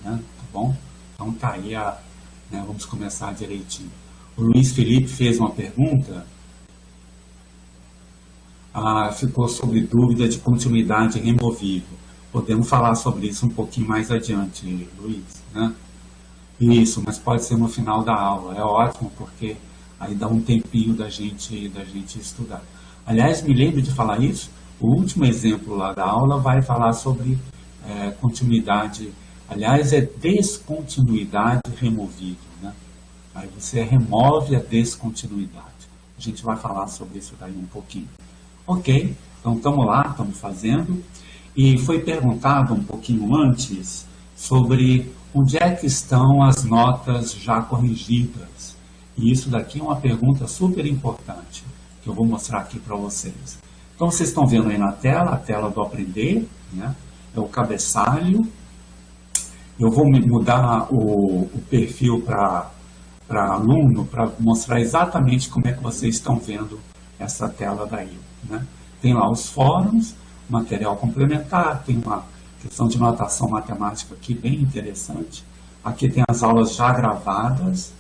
né? Tá bom? Então tá aí né, vamos começar direitinho. O Luiz Felipe fez uma pergunta, ficou sobre dúvida de continuidade removível. Podemos falar sobre isso um pouquinho mais adiante, Luiz, né? Isso, mas pode ser no final da aula. É ótimo porque aí dá um tempinho da gente estudar. Aliás, me lembro de falar isso. O último exemplo lá da aula vai falar sobre continuidade. Aliás, é descontinuidade removível, né? Aí você remove a descontinuidade. A gente vai falar sobre isso daí um pouquinho. Ok, então estamos lá, estamos fazendo. E foi perguntado um pouquinho antes sobre onde é que estão as notas já corrigidas. E isso daqui é uma pergunta super importante, que eu vou mostrar aqui para vocês. Então vocês estão vendo aí na tela, a tela do aprender, né? É o cabeçalho. Eu vou mudar o perfil para aluno, para mostrar exatamente como é que vocês estão vendo essa tela daí, né? Tem lá os fóruns, material complementar, tem uma questão de notação matemática aqui bem interessante. Aqui tem as aulas já gravadas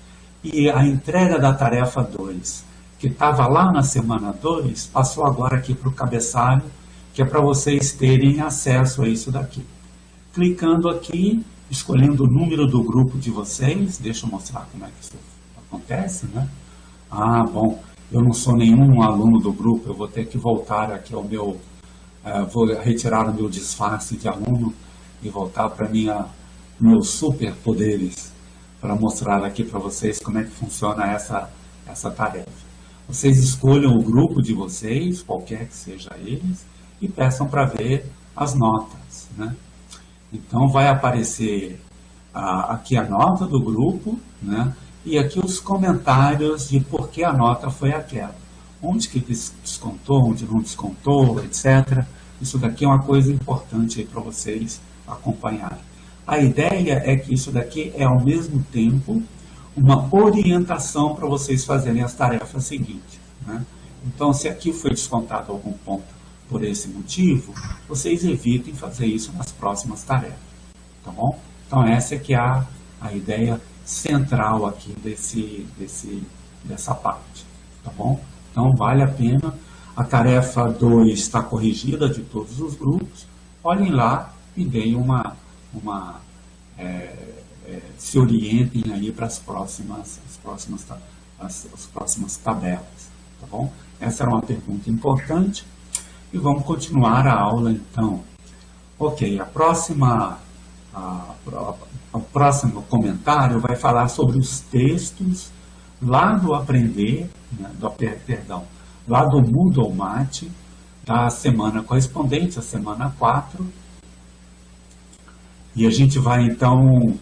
e a entrega da tarefa 2, que estava lá na semana 2, passou agora aqui para o cabeçalho, que é para vocês terem acesso a isso daqui. Clicando aqui, escolhendo o número do grupo de vocês, deixa eu mostrar como é que isso acontece, né? Bom, eu não sou nenhum aluno do grupo, eu vou ter que voltar aqui ao meu, vou retirar o meu disfarce de aluno e voltar para meus superpoderes, para mostrar aqui para vocês como é que funciona essa tarefa. Vocês escolham o grupo de vocês, qualquer que seja eles, e peçam para ver as notas, né? Então vai aparecer aqui a nota do grupo, né? E aqui os comentários de por que a nota foi aquela. Onde que descontou, onde não descontou, etc. Isso daqui é uma coisa importante para vocês acompanharem. A ideia é que isso daqui é ao mesmo tempo uma orientação para vocês fazerem as tarefas seguintes, né? Então se aqui foi descontado algum ponto por esse motivo, vocês evitem fazer isso nas próximas tarefas, tá bom? Então essa é que é a ideia central aqui dessa parte, tá bom? Então vale a pena. A tarefa 2 está corrigida de todos os grupos. Olhem lá e deem se orientem aí para as próximas tabelas, tá bom? Essa era uma pergunta importante. E vamos continuar a aula então. Ok, o próximo comentário vai falar sobre os textos lá do Aprender, né, lá do Moodle Mate, da semana correspondente, a semana 4. E a gente vai então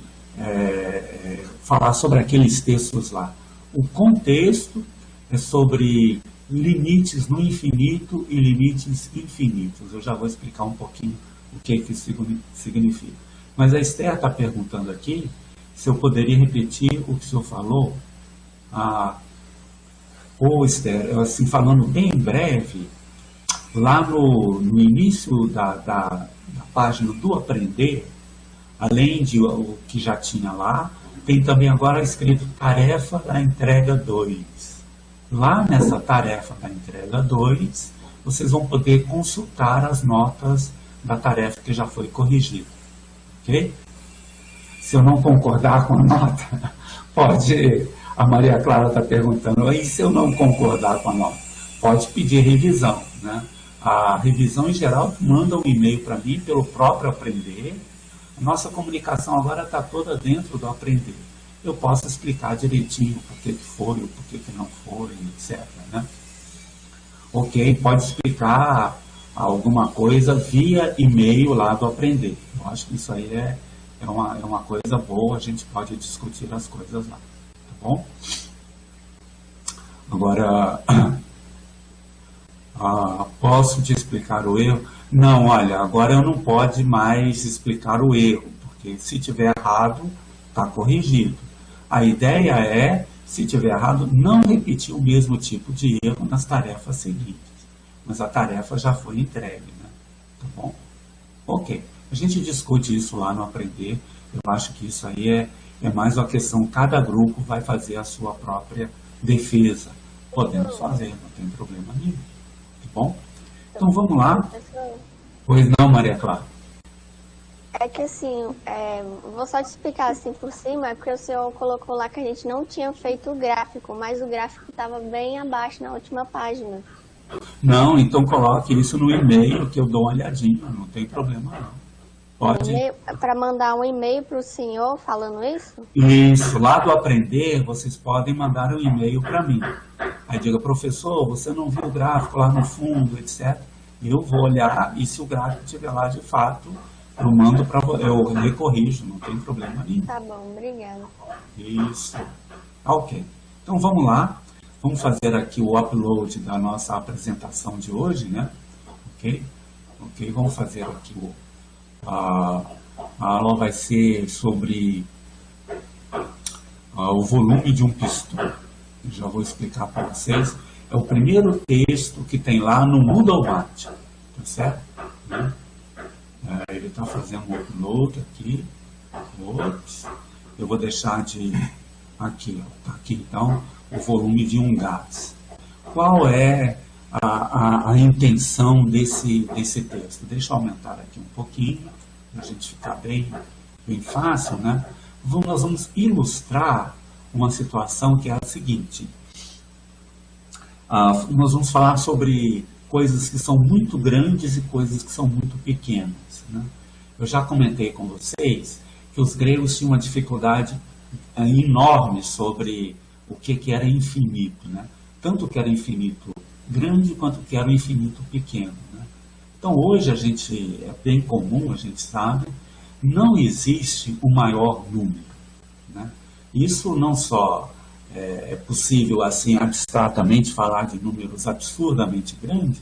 falar sobre aqueles textos lá. O contexto é sobre limites no infinito e limites infinitos. Eu já vou explicar um pouquinho o que isso significa. Mas a Esther está perguntando aqui se eu poderia repetir o que o senhor falou. Esther, assim, falando bem breve, lá no início da página do Aprender, além de o que já tinha lá, tem também agora escrito tarefa da entrega 2. Lá nessa tarefa da entrega 2, vocês vão poder consultar as notas da tarefa que já foi corrigida. Ok? Se eu não concordar com a nota, pode... A Maria Clara está perguntando, e se eu não concordar com a nota? Pode pedir revisão, né? A revisão, em geral, manda um e-mail para mim pelo próprio Aprender. A nossa comunicação agora está toda dentro do Aprender. Eu posso explicar direitinho por que foi, por que não foi, etc. Né? Ok, pode explicar alguma coisa via e-mail lá do Aprender. Eu acho que isso aí é uma coisa boa, a gente pode discutir as coisas lá. Tá bom? Agora, posso te explicar o erro? Não, olha, agora eu não pode mais explicar o erro, porque se tiver errado, está corrigido. A ideia é, se tiver errado, não repetir o mesmo tipo de erro nas tarefas seguintes. Mas a tarefa já foi entregue, né? Tá bom? Ok. A gente discute isso lá no Aprender. Eu acho que isso aí é mais uma questão, cada grupo vai fazer a sua própria defesa. Podemos fazer, não tem problema nenhum. Tá bom? Então vamos lá. Professor, Pois não, Maria Clara? é que assim, vou só te explicar assim por cima, é porque o senhor colocou lá que a gente não tinha feito o gráfico, mas o gráfico estava bem abaixo na última página. Não, então coloque isso no e-mail que eu dou uma olhadinha, não tem problema não. Pode. Para mandar um e-mail para o senhor falando isso? Isso, lá do Aprender, vocês podem mandar um e-mail para mim. Aí diga, professor, você não viu o gráfico lá no fundo, etc. Eu vou olhar e se o gráfico estiver lá de fato, eu mando para eu recorrijo, não tem problema nenhum. Tá bom, obrigada. Isso. Ok. Então vamos lá. Vamos fazer aqui o upload da nossa apresentação de hoje, né? Ok? Ok, vamos fazer aqui a aula vai ser sobre o volume de um pistão. Eu já vou explicar para vocês. É o primeiro texto que tem lá no Moodle-Bat, tá certo? Né? Ele está fazendo um upload aqui. Ops. Eu vou deixar de... Aqui, ó. Tá aqui então o volume de um gás. Qual é a intenção desse texto? Deixa eu aumentar aqui um pouquinho, para a gente ficar bem fácil, né? Nós vamos ilustrar uma situação que é a seguinte. Nós vamos falar sobre coisas que são muito grandes e coisas que são muito pequenas, né? Eu já comentei com vocês que os gregos tinham uma dificuldade enorme sobre o que era infinito, né? Tanto que era infinito grande quanto que era o infinito pequeno, né? Então hoje é bem comum, a gente sabe, não existe o maior número, né? Isso não só é possível assim abstratamente falar de números absurdamente grandes,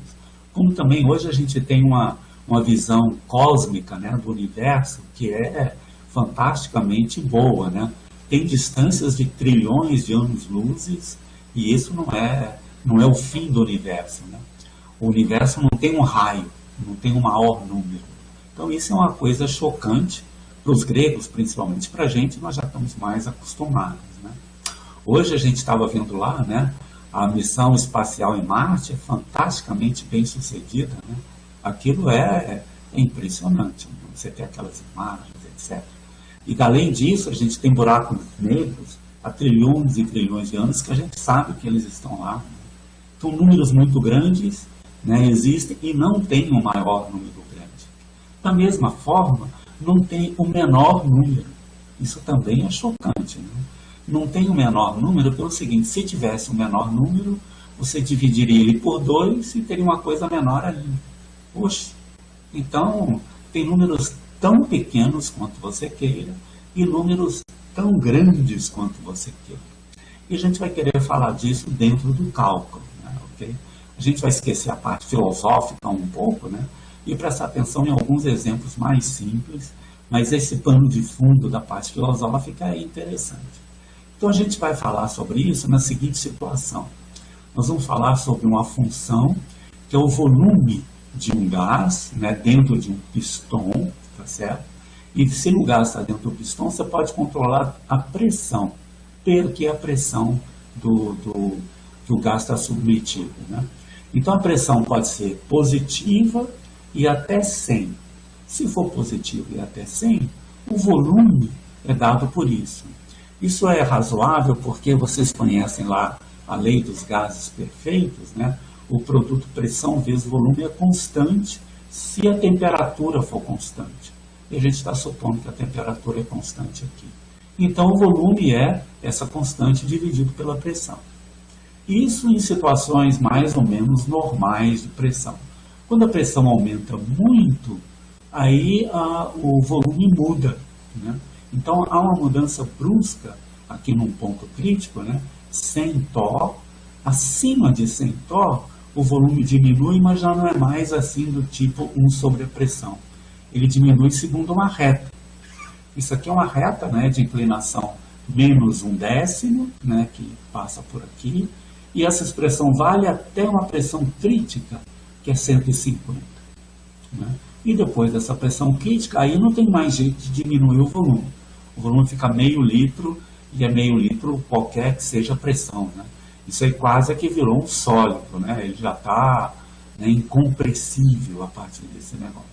como também hoje a gente tem uma visão cósmica, né, do universo que é fantasticamente boa, né? Tem distâncias de trilhões de anos-luzes e isso não é o fim do universo, né? O universo não tem um raio, não tem um maior número. Então isso é uma coisa chocante para os gregos, principalmente para a gente, nós já estamos mais acostumados, né? Hoje a gente estava vendo lá, né, a missão espacial em Marte é fantasticamente bem sucedida, né? Aquilo é impressionante, né? Você tem aquelas imagens, etc. E além disso, a gente tem buracos negros há trilhões e trilhões de anos que a gente sabe que eles estão lá, né? Então, números muito grandes, né, existem e não tem um maior número grande. Da mesma forma, não tem o menor número. Isso também é chocante, né? Não tem o menor número pelo seguinte, se tivesse um menor número, você dividiria ele por 2 e teria uma coisa menor ali. Poxa, então tem números tão pequenos quanto você queira e números tão grandes quanto você queira. E a gente vai querer falar disso dentro do cálculo, né? Okay? A gente vai esquecer a parte filosófica um pouco, né? E prestar atenção em alguns exemplos mais simples, mas esse pano de fundo da parte filosófica é interessante. Então a gente vai falar sobre isso na seguinte situação. Nós vamos falar sobre uma função que é o volume de um gás, né, dentro de um piston, tá certo? E se o gás está dentro do piston, você pode controlar a pressão, que é a pressão que o gás está submetido, né? Então a pressão pode ser positiva e até 100. Se for positivo e até 100, o volume é dado por isso. Isso é razoável porque vocês conhecem lá a lei dos gases perfeitos, né? O produto pressão vezes volume é constante se a temperatura for constante. E a gente está supondo que a temperatura é constante aqui. Então o volume é essa constante dividido pela pressão. Isso em situações mais ou menos normais de pressão. Quando a pressão aumenta muito, aí o volume muda, né? Então há uma mudança brusca aqui num ponto crítico, né? 100 torr, acima de 100 torr, o volume diminui, mas já não é mais assim do tipo 1 sobre a pressão. Ele diminui segundo uma reta. Isso aqui é uma reta, né, de inclinação menos 1/10, né, que passa por aqui, e essa expressão vale até uma pressão crítica, que é 150. Né? E depois dessa pressão crítica, aí não tem mais jeito de diminuir o volume. O volume fica meio litro, e é meio litro qualquer que seja a pressão, né? Isso aí quase é que virou um sólido, né? Ele já está, né, incompressível a partir desse negócio.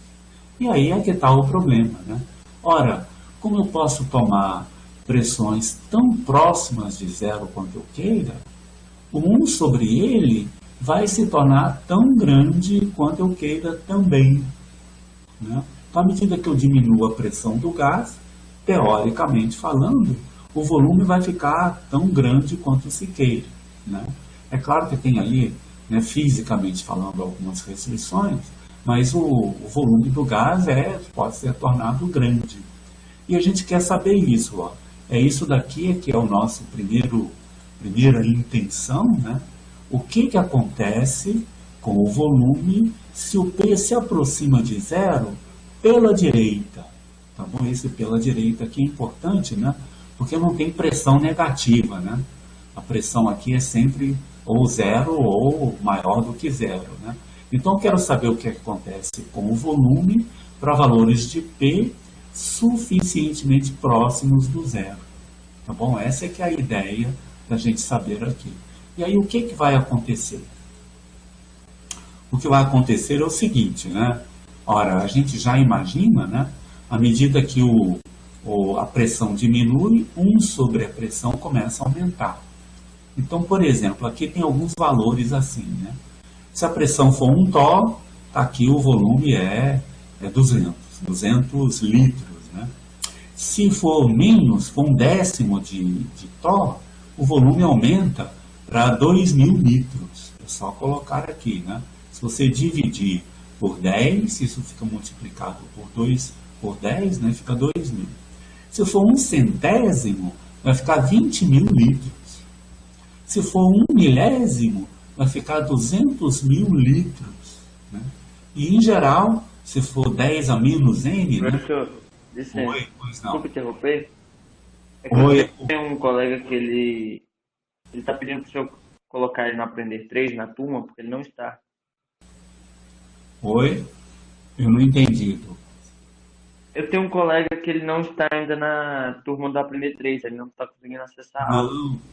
E aí é que está o problema, né? Ora, como eu posso tomar pressões tão próximas de zero quanto eu queira, o 1 sobre ele vai se tornar tão grande quanto eu queira também, né? Então, à medida que eu diminuo a pressão do gás, teoricamente falando, o volume vai ficar tão grande quanto se queira, né? É claro que tem ali, né, fisicamente falando, algumas restrições, mas o volume do gás pode ser tornado grande. E a gente quer saber isso, ó. É isso daqui que é o nosso primeira intenção, né? O que acontece com o volume se o P se aproxima de zero pela direita? Tá bom? Esse pela direita aqui é importante, né? Porque não tem pressão negativa, né? A pressão aqui é sempre ou zero ou maior do que zero, né? Então, eu quero saber o que acontece com o volume para valores de P suficientemente próximos do zero. Tá bom? Essa é que é a ideia da gente saber aqui. E aí, o que vai acontecer? O que vai acontecer é o seguinte, né? Ora, a gente já imagina, né? À medida que a pressão diminui, 1 sobre a pressão começa a aumentar. Então, por exemplo, aqui tem alguns valores assim, né? Se a pressão for 1 torr, tá aqui o volume é 200 litros, né? Se for menos, for 1/10 de torr, o volume aumenta para 2.000 litros. É só colocar aqui, né? Se você dividir por 10, isso fica multiplicado por 10, né? Fica 2.000. Se for 1/100, vai ficar 20.000 litros. Se for 1 milésimo, vai ficar 200.000 litros, né? E, em geral, se for 10 a menos n... Professor, né? Oi, pois não. Desculpa interromper. É que Oi. tem um colega que ele está pedindo para o senhor colocar ele no Aprender 3 na turma, porque ele não está. Oi? Eu não entendi. Eu tenho um colega que ele não está ainda na turma do Aprender 3, ele não está conseguindo acessar a aula.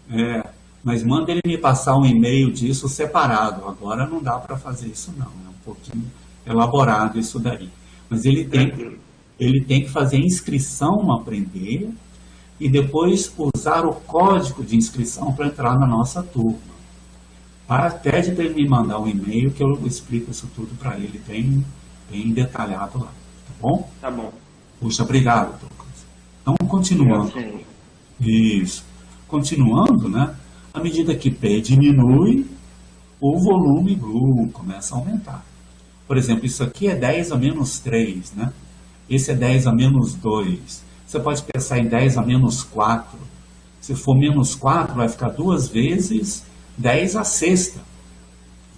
Não, mas manda ele me passar um e-mail disso separado. Agora não dá para fazer isso não, é um pouquinho elaborado isso daí. Mas ele tem que fazer inscrição no Aprender e depois usar o código de inscrição para entrar na nossa turma. Pede para ele me mandar um e-mail que eu explico isso tudo para ele bem detalhado lá, tá bom? Tá bom. Puxa, obrigado, Douglas. Então, continuando. Isso. Continuando, né? À medida que P diminui, o volume começa a aumentar. Por exemplo, isso aqui é 10 a menos 3, né? Esse é 10 a menos 2. Você pode pensar em 10 a menos 4. Se for menos 4, vai ficar 2 vezes 10 a sexta.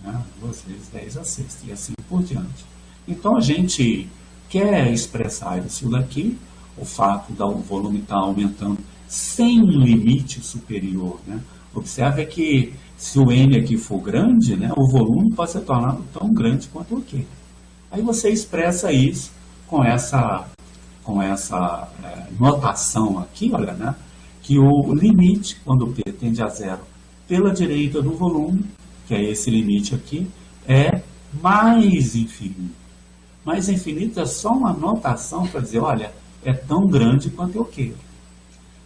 Né? 2 vezes 10 a sexta. E assim por diante. Então, a gente quer expressar isso daqui, o fato do volume estar aumentando sem um limite superior, né? Observe que se o N aqui for grande, né, o volume pode ser tornado tão grande quanto o Q. Aí você expressa isso com essa notação aqui, olha, né, que o limite, quando P tende a zero pela direita do volume, que é esse limite aqui, é mais infinito. Mais infinito é só uma notação para dizer, olha, é tão grande quanto eu quero.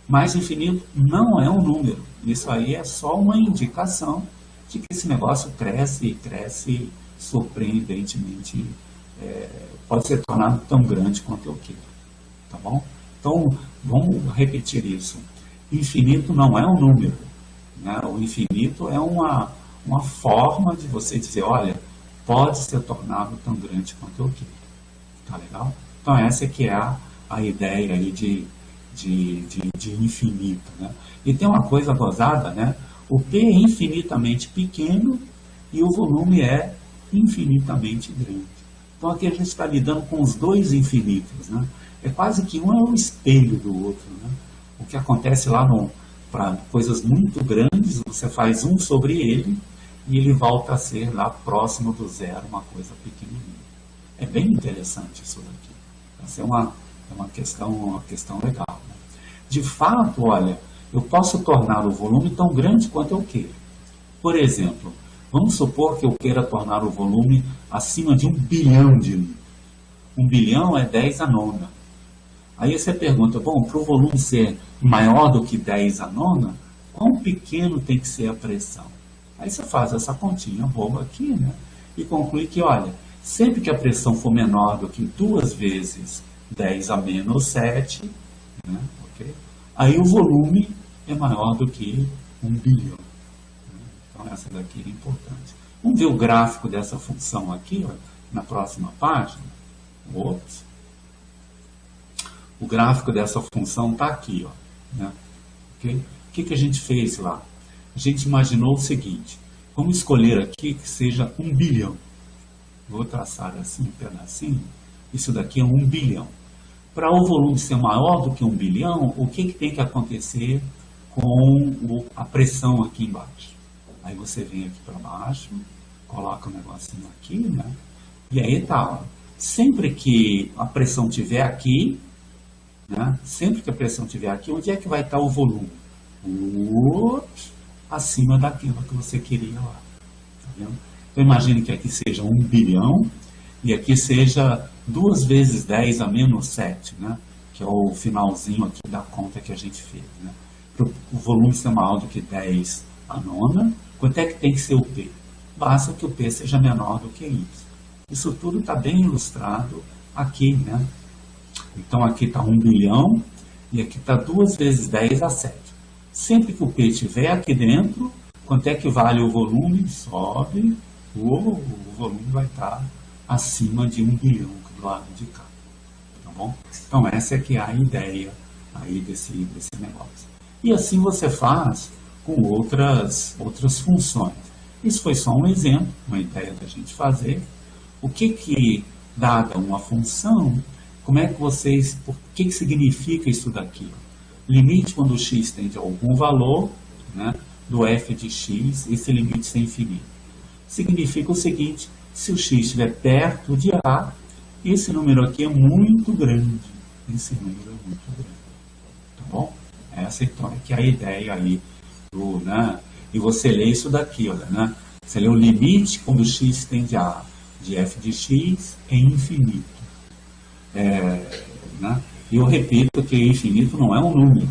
Mais infinito não é um número. Isso aí é só uma indicação de que esse negócio cresce e cresce surpreendentemente. Pode ser tornado tão grande quanto eu quero. Tá bom? Então, vamos repetir isso. Infinito não é um número, né? O infinito é uma forma de você dizer, olha, pode ser tornado tão grande quanto eu quero. Tá legal? Então, essa é que é a ideia aí de infinito, né? E tem uma coisa gozada, né? O P é infinitamente pequeno e o volume é infinitamente grande. Então aqui a gente está lidando com os dois infinitos, né? É quase que um é o espelho do outro, né? O que acontece lá para coisas muito grandes, você faz 1 sobre ele e ele volta a ser lá próximo do zero, uma coisa pequenininha. É bem interessante isso daqui. Essa é uma questão legal, né? de fato, olha, eu posso tornar o volume tão grande quanto eu queira. Por exemplo, vamos supor que eu queira tornar o volume acima de 1 bilhão de litros. 1 bilhão é 10 a nona. Aí você pergunta, bom, para o volume ser maior do que 10 a nona, quão pequeno tem que ser a pressão? Aí você faz essa continha boba aqui, né? E conclui que, olha, sempre que a pressão for menor do que 2 vezes 10 a menos 7, né? Okay? Aí o volume é maior do que 1 bilhão. Então essa daqui é importante. Vamos ver o gráfico dessa função aqui, ó, na próxima página. Ops. O gráfico dessa função está aqui, ó, né? Okay? O que a gente fez lá? A gente imaginou o seguinte, vamos escolher aqui que seja 1 bilhão. Vou traçar assim um pedacinho, isso daqui é 1 bilhão. Para o volume ser maior do que 1 bilhão, o que tem que acontecer com a pressão aqui embaixo? Aí você vem aqui para baixo, coloca o negocinho aqui, né? E aí tá, ó. Sempre que a pressão estiver aqui, né? Sempre que a pressão estiver aqui, onde é que vai estar o volume? Acima daquilo que você queria lá. Tá vendo? Então imagine que aqui seja 1 bilhão e aqui seja 2 vezes 10 a menos 7, né? Que é o finalzinho aqui da conta que a gente fez. Né? Para o volume ser maior do que 10 a nona, quanto é que tem que ser o P? Basta que o P seja menor do que isso. Isso tudo está bem ilustrado aqui, né? Então aqui está 1 bilhão e aqui está 2 vezes 10 a 7. Sempre que o P estiver aqui dentro, quanto é que vale o volume? Sobe, o volume vai estar acima de 1 bilhão do lado de cá. Tá bom? Então essa é que é a ideia aí desse negócio. E assim você faz com outras funções. Isso foi só um exemplo, uma ideia da gente fazer. O que dada uma função, como é que vocês, o que significa isso daqui? Limite quando o x tende a algum valor, né, do f de x, esse limite ser infinito. Significa o seguinte, se o x estiver perto de a, esse número aqui é muito grande. Esse número é muito grande. Tá bom? Essa então é que é a ideia aí do, né? E você lê isso daqui, olha, né? Você lê o limite quando o x tende a de f de x é infinito. Né? E eu repito que infinito não é um número,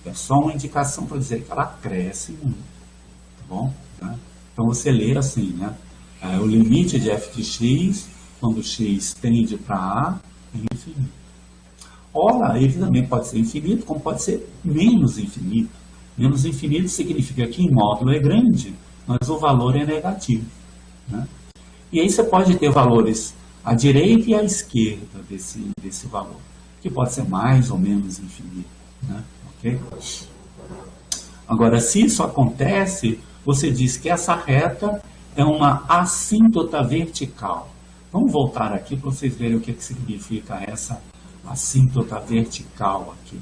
é só uma indicação para dizer que ela cresce muito. Tá bom? Né? Então você lê assim, né? O limite de f de x, quando x tende para a, é infinito. Ora, ele também pode ser infinito, como pode ser menos infinito. Menos infinito significa que em módulo é grande, mas o valor é negativo. Né? E aí você pode ter valores à direita e à esquerda desse valor, que pode ser mais ou menos infinito. Né? Okay? Agora, se isso acontece, você diz que essa reta é uma assíntota vertical. Vamos voltar aqui para vocês verem o que significa essa assíntota vertical aqui.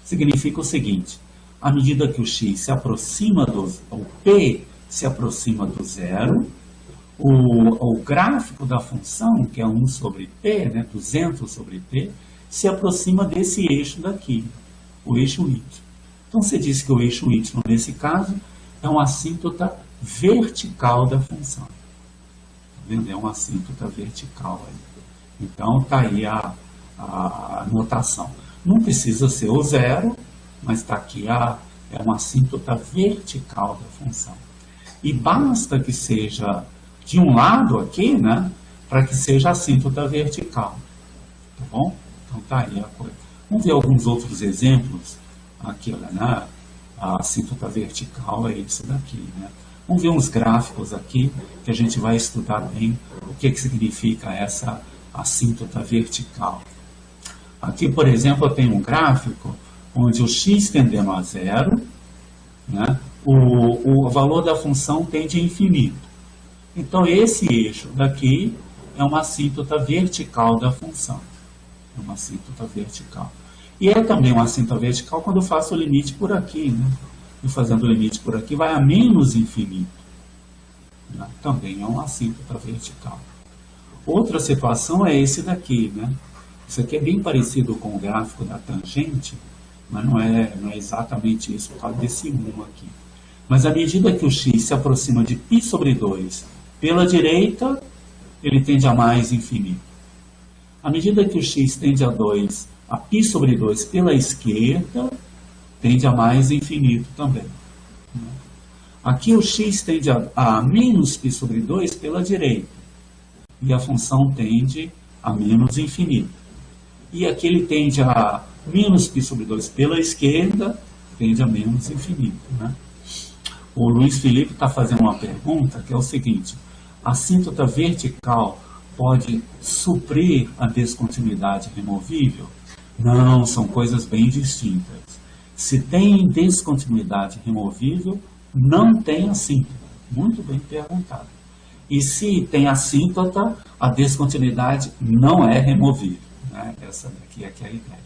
Significa o seguinte, à medida que o x se aproxima o P se aproxima do zero, o gráfico da função, que é 1 sobre P, né, 200 sobre P, se aproxima desse eixo daqui, o eixo Y. Então você diz que o eixo Y, nesse caso, é uma assíntota vertical da função. Tá vendo? É uma assíntota vertical aí. Então está aí a notação. Não precisa ser o zero, mas está aqui é uma assíntota vertical da função. E basta que seja de um lado aqui, né, para que seja assíntota vertical. Tá bom? Então tá aí a coisa. Vamos ver alguns outros exemplos. Aqui, olha, né, a assíntota vertical é isso daqui, né? Vamos ver uns gráficos aqui que a gente vai estudar bem o que significa essa assíntota vertical. Aqui, por exemplo, eu tenho um gráfico onde o x tendendo a zero, né, o valor da função tende a infinito. Então, esse eixo daqui é uma assíntota vertical da função. É uma assíntota vertical. E é também uma assíntota vertical quando eu faço o limite por aqui, né? E fazendo o limite por aqui vai a menos infinito. Né? Também é uma assíntota vertical. Outra situação é esse daqui, né? Isso aqui é bem parecido com o gráfico da tangente, Mas não é exatamente isso por causa desse 1 aqui. Mas à medida que o x se aproxima de π sobre 2 pela direita, ele tende a mais infinito. À medida que o x tende a 2, a π sobre 2 pela esquerda, tende a mais infinito também. Aqui o x tende a menos π sobre 2 pela direita. E a função tende a menos infinito. E aqui ele tende a menos π sobre 2 pela esquerda, tende a menos infinito. Né? O Luiz Felipe está fazendo uma pergunta que é o seguinte: a assíntota vertical pode suprir a descontinuidade removível? Não, são coisas bem distintas. Se tem descontinuidade removível, não tem assíntota. Muito bem perguntado. E se tem assíntota, a descontinuidade não é removível. Né? Essa daqui é a ideia.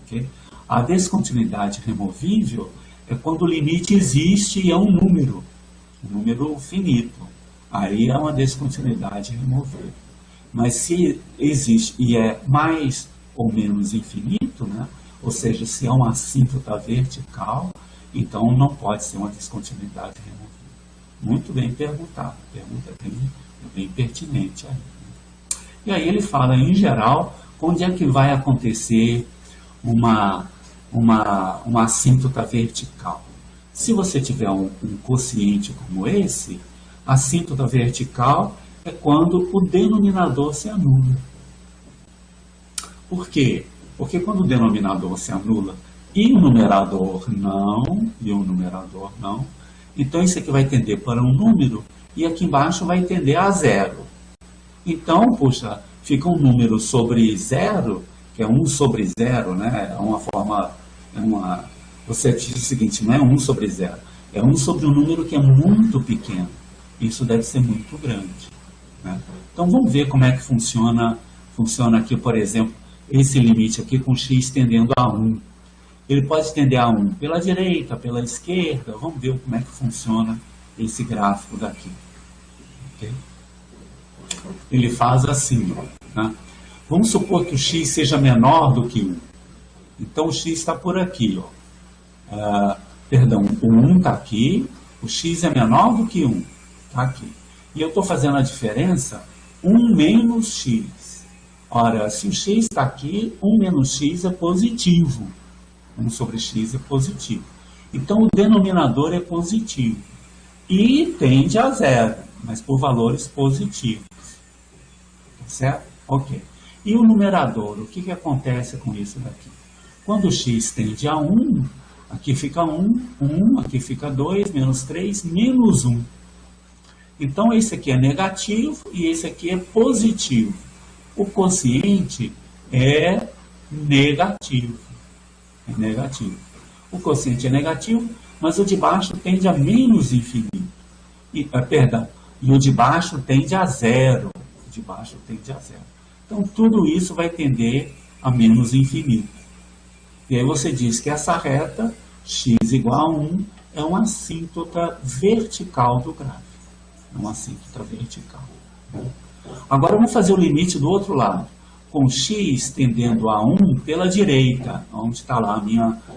Okay? A descontinuidade removível é quando o limite existe e é um número finito. Aí é uma descontinuidade removível. Mas se existe e é mais ou menos infinito, né? Ou seja, se é uma assíntota vertical, então não pode ser uma descontinuidade removível. Muito bem perguntado, pergunta bem pertinente aí. E aí ele fala, em geral, onde é que vai acontecer uma assíntota vertical. Se você tiver um quociente como esse, a assíntota vertical é quando o denominador se anula. Por quê? Porque quando o denominador se anula e o numerador não, então isso aqui vai tender para um número e aqui embaixo vai tender a 0. Então, puxa, fica um número sobre 0, que é 1 sobre 0, né? É uma forma, você diz o seguinte, não é 1 sobre 0, é 1 sobre um número que é muito pequeno. Isso deve ser muito grande. Né? Então vamos ver como é que funciona aqui, por exemplo, esse limite aqui com x tendendo a 1. Ele pode tender a 1 pela direita, pela esquerda. Vamos ver como é que funciona esse gráfico daqui. Okay? Ele faz assim. Né? Vamos supor que o x seja menor do que 1. Então o x está por aqui. Ó. O 1 está aqui. O x é menor do que 1. Está aqui. E eu estou fazendo a diferença 1 menos x. Ora, se o x está aqui, 1 menos x é positivo. 1 sobre x é positivo. Então, o denominador é positivo. E tende a 0, mas por valores positivos. Certo? Ok. E o numerador, o que acontece com isso daqui? Quando o x tende a 1, aqui fica 1, aqui fica 2, menos 3, menos 1. Então, esse aqui é negativo e esse aqui é positivo. O quociente é negativo. É negativo. O quociente é negativo, mas o de baixo tende a menos infinito. E o de baixo tende a 0. O de baixo tende a 0. Então, tudo isso vai tender a menos infinito. E aí você diz que essa reta, x igual a 1, é uma assíntota vertical do gráfico. É uma assíntota vertical. Agora vamos fazer o limite do outro lado. Com x tendendo a 1 pela direita, onde está lá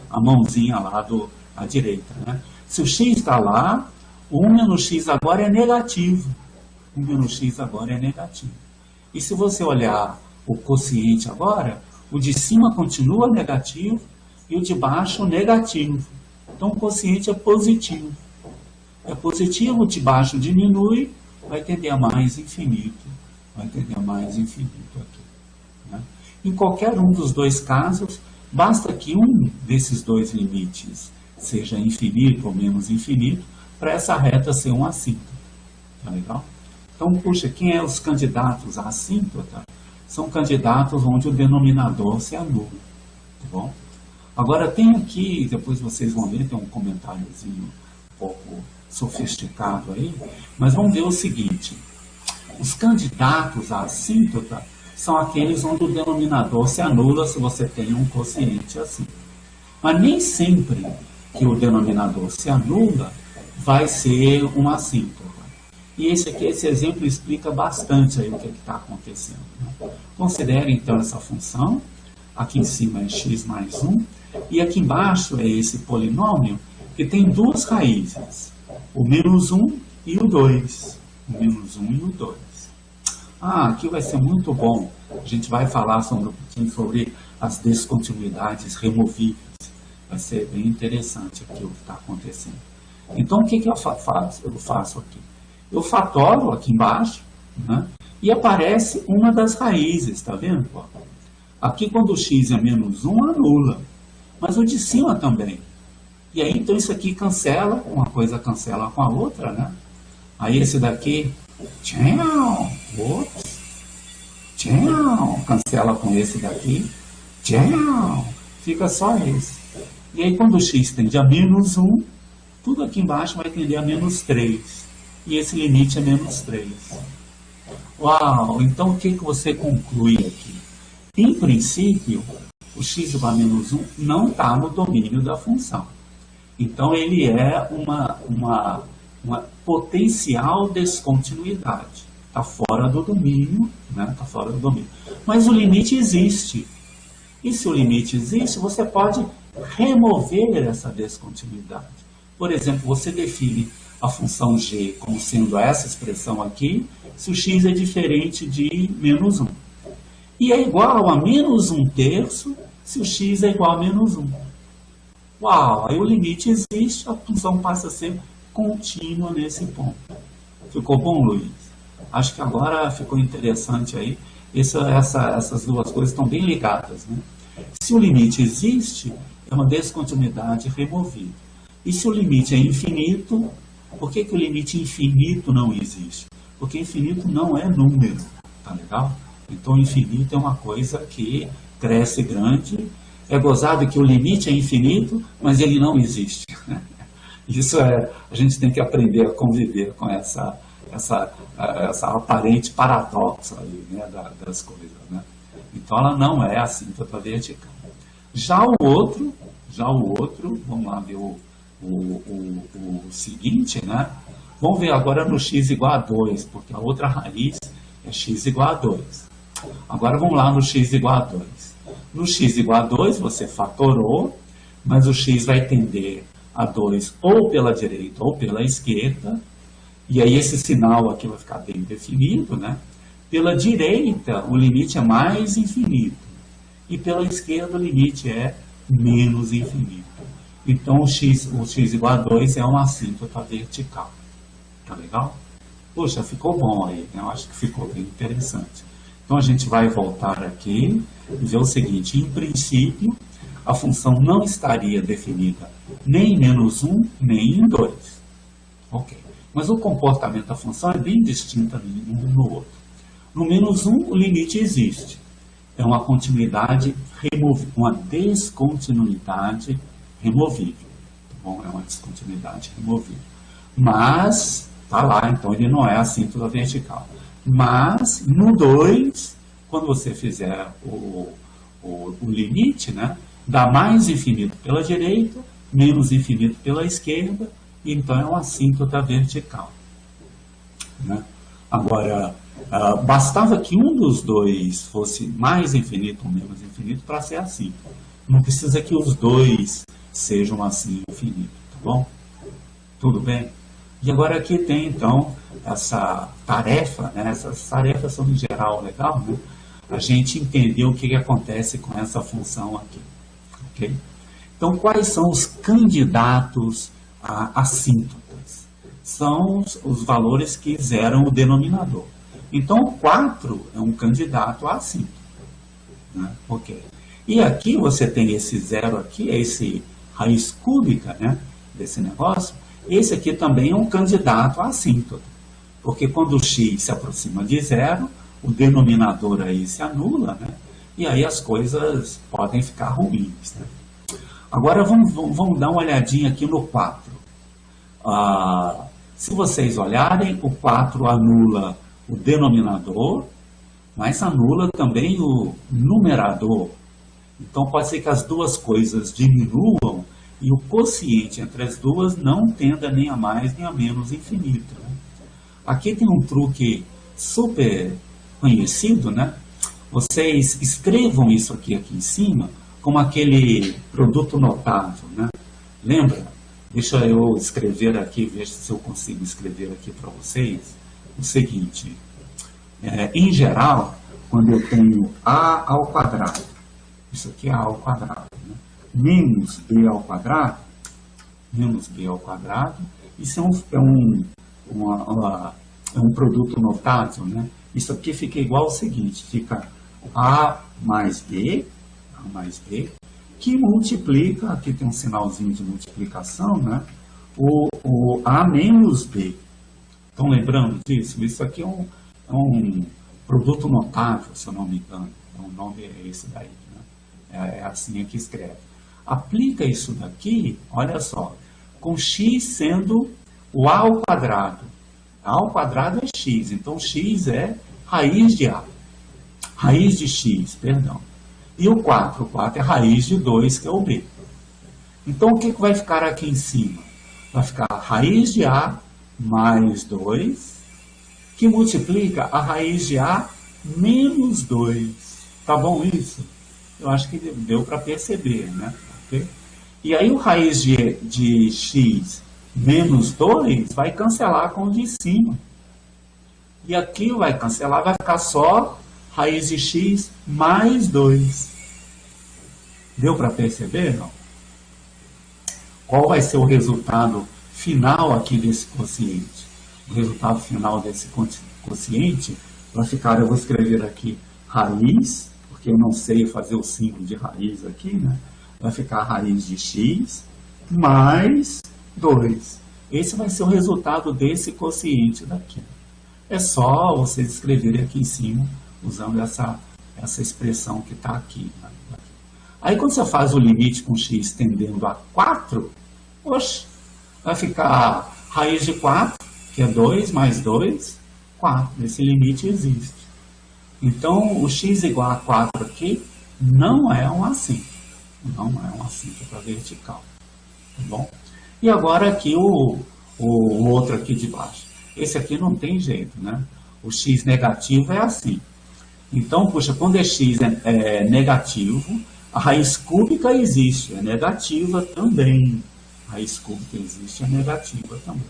a mãozinha lá à direita. Né? Se o x está lá, 1 menos x agora é negativo. 1 menos x agora é negativo. E se você olhar o quociente agora, o de cima continua negativo e o de baixo negativo. Então o quociente é positivo. É positivo, o de baixo diminui, vai tender a mais infinito. Vai tender a mais infinito aqui. Né? Em qualquer um dos dois casos, basta que um desses dois limites seja infinito ou menos infinito, para essa reta ser uma assíntota. Tá legal? Então, puxa, quem é os candidatos à assíntota? São candidatos onde o denominador se anula. Tá bom? Agora, tem aqui, depois vocês vão ver, tem um comentáriozinho um pouco sofisticado aí, mas vamos ver o seguinte. Os candidatos à assíntota são aqueles onde o denominador se anula se você tem um quociente assim. Mas nem sempre que o denominador se anula vai ser uma assíntota. E esse exemplo explica bastante aí o que está acontecendo. Né? Considere então essa função. Aqui em cima é x mais 1. E aqui embaixo é esse polinômio que tem duas raízes, o -1 e o 2. O -1 e o 2. Ah, aqui vai ser muito bom. A gente vai falar um pouquinho sobre as descontinuidades removíveis. Vai ser bem interessante aqui o que está acontecendo. Então, o que eu faço? Eu faço aqui. Eu fatoro aqui embaixo, né, e aparece uma das raízes, tá vendo? Aqui, quando o x é -1, anula. Mas o de cima também. E aí, então, isso aqui cancela, uma coisa cancela com a outra, né? Aí, esse daqui, tchau, ops, tchau, cancela com esse daqui, tchau, fica só esse. E aí, quando o x tende a -1, tudo aqui embaixo vai tender a -3. E esse limite é -3. Uau! Então, o que você conclui aqui? Em princípio, o x igual a -1 não está no domínio da função. Então, ele é uma potencial descontinuidade. Está fora do domínio, né? Está fora do domínio. Mas o limite existe. E se o limite existe, você pode remover essa descontinuidade. Por exemplo, você define a função g como sendo essa expressão aqui, se o x é diferente de -1. E é igual a -1/3 se o x é igual a -1. Uau! Aí o limite existe, a função passa a ser contínua nesse ponto. Ficou bom, Luiz? Acho que agora ficou interessante aí. Essas duas coisas estão bem ligadas, né? Se o limite existe, é uma descontinuidade removível. E se o limite é infinito, por que o limite infinito não existe? Porque infinito não é número, tá legal? Então, infinito é uma coisa que cresce grande. É gozado que o limite é infinito, mas ele não existe. Isso a gente tem que aprender a conviver com essa aparente paradoxo aí, né, das coisas, né? Então, ela não é assíntota vertical. Já o outro, vamos lá ver o seguinte, né? Vamos ver agora no x igual a 2, porque a outra raiz é x igual a 2. Agora vamos lá no x igual a 2. No x igual a 2, você fatorou, mas o x vai tender a 2 ou pela direita ou pela esquerda, e aí esse sinal aqui vai ficar bem definido, né? Pela direita, o limite é mais infinito, e pela esquerda, o limite é menos infinito. Então, o x igual a 2 é uma assíntota vertical. Tá legal? Poxa, ficou bom aí, né? Eu acho que ficou bem interessante. Então, a gente vai voltar aqui e ver o seguinte. Em princípio, a função não estaria definida nem em -1, nem em 2. Ok. Mas o comportamento da função é bem distinto um no outro. No -1, o limite existe. É uma continuidade removível, uma descontinuidade removível. Tá bom? É uma descontinuidade removível. Mas, tá lá, então ele não é assíntota vertical. Mas, no 2, quando você fizer o limite, né, dá mais infinito pela direita, menos infinito pela esquerda, e então é uma assíntota vertical. Né? Agora, bastava que um dos dois fosse mais infinito ou menos infinito para ser assíntota. Não precisa que os dois sejam assim infinitos, tá bom? Tudo bem? E agora aqui tem, então, essa tarefa, né? Essas tarefas são, em geral, legal, né? A gente entender o que acontece com essa função aqui, ok? Então, quais são os candidatos a assíntotas? São os valores que zeram o denominador. Então, 4 é um candidato a assíntota, né? Ok. E aqui você tem esse zero aqui, esse raiz cúbica, né, desse negócio. Esse aqui também é um candidato a assíntota, porque quando o x se aproxima de zero, o denominador aí se anula, né, e aí as coisas podem ficar ruins, né. Agora vamos dar uma olhadinha aqui no 4. Se vocês olharem, o 4 anula o denominador, mas anula também o numerador. Então pode ser que as duas coisas diminuam e o quociente entre as duas não tenda nem a mais nem a menos infinito, né? Aqui tem um truque super conhecido, né? Vocês escrevam isso aqui em cima como aquele produto notável, né? Lembra? Deixa eu escrever aqui, veja se eu consigo escrever aqui para vocês o seguinte. Em geral, quando eu tenho A ao quadrado, isso aqui é A ao quadrado, né? Menos B ao quadrado, isso é um produto notável, né? Isso aqui fica igual ao seguinte, fica A mais B, que multiplica, aqui tem um sinalzinho de multiplicação, né? O A menos B. Estão lembrando disso? Isso aqui é um produto notável, se eu não me engano. O nome é esse daí, né? É assim que escreve. Aplica isso daqui, olha só, com x sendo o A ao quadrado. A ao quadrado é x, então x é raiz de A. Raiz de x, perdão. E o 4 é raiz de 2, que é o B. Então, o que vai ficar aqui em cima? Vai ficar a raiz de A mais 2, que multiplica a raiz de A menos 2. Tá bom isso? Eu acho que deu para perceber, né? Okay? E aí, o raiz de x menos 2 vai cancelar com o de cima. E aqui vai cancelar, vai ficar só raiz de x mais 2. Deu para perceber, não? Qual vai ser o resultado final aqui desse quociente? O resultado final desse quociente vai ficar, eu vou escrever aqui raiz, porque eu não sei fazer o símbolo de raiz aqui, né? Vai ficar raiz de x mais 2. Esse vai ser o resultado desse quociente daqui. É só vocês escreverem aqui em cima, usando essa expressão que está aqui, né? Aí quando você faz o limite com x tendendo a 4, oxe, vai ficar raiz de 4, que é 2 mais 2, 4. Esse limite existe. Então, o x igual a 4 aqui não é um assim. Não é um assim, que é para vertical. Tá bom? E agora aqui o outro aqui de baixo. Esse aqui não tem jeito, né? O x negativo é assim. Então, puxa, quando x é negativo, a raiz cúbica existe, é negativa também. A raiz cúbica existe, é negativa também.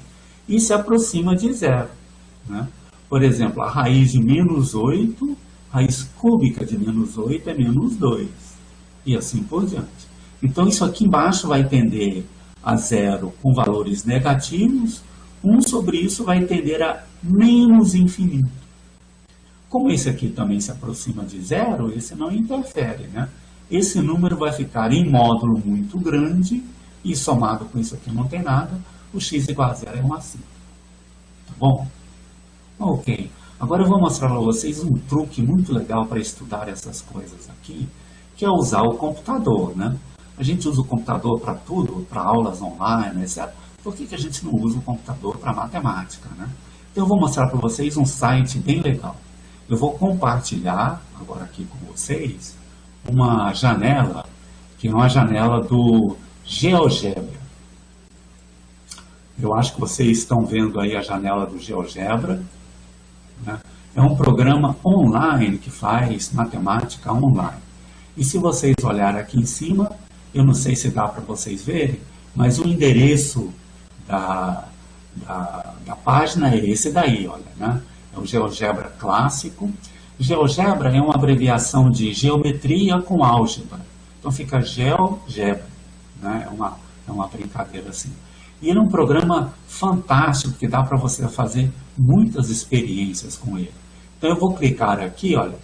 E se aproxima de zero, né? Por exemplo, a raiz de menos 8, raiz cúbica de menos 8 é menos 2. E assim por diante. Então, isso aqui embaixo vai tender a zero com valores negativos. 1 sobre isso vai tender a menos infinito. Como esse aqui também se aproxima de zero, esse não interfere, né? Esse número vai ficar em módulo muito grande e somado com isso aqui não tem nada. O x igual a zero é um assim. Tá bom? Ok. Agora eu vou mostrar para vocês um truque muito legal para estudar essas coisas aqui, que é usar o computador, né? A gente usa o computador para tudo, para aulas online, etc. Por que a gente não usa o computador para matemática, né? Então eu vou mostrar para vocês um site bem legal. Eu vou compartilhar agora aqui com vocês uma janela, que é uma janela do GeoGebra. Eu acho que vocês estão vendo aí a janela do GeoGebra, né? É um programa online que faz matemática online. E se vocês olharem aqui em cima, eu não sei se dá para vocês verem, mas o endereço da página é esse daí, olha, né? É o GeoGebra clássico. GeoGebra é uma abreviação de geometria com álgebra. Então fica GeoGebra, né? É uma brincadeira assim. E ele é um programa fantástico que dá para você fazer muitas experiências com ele. Então eu vou clicar aqui, olha,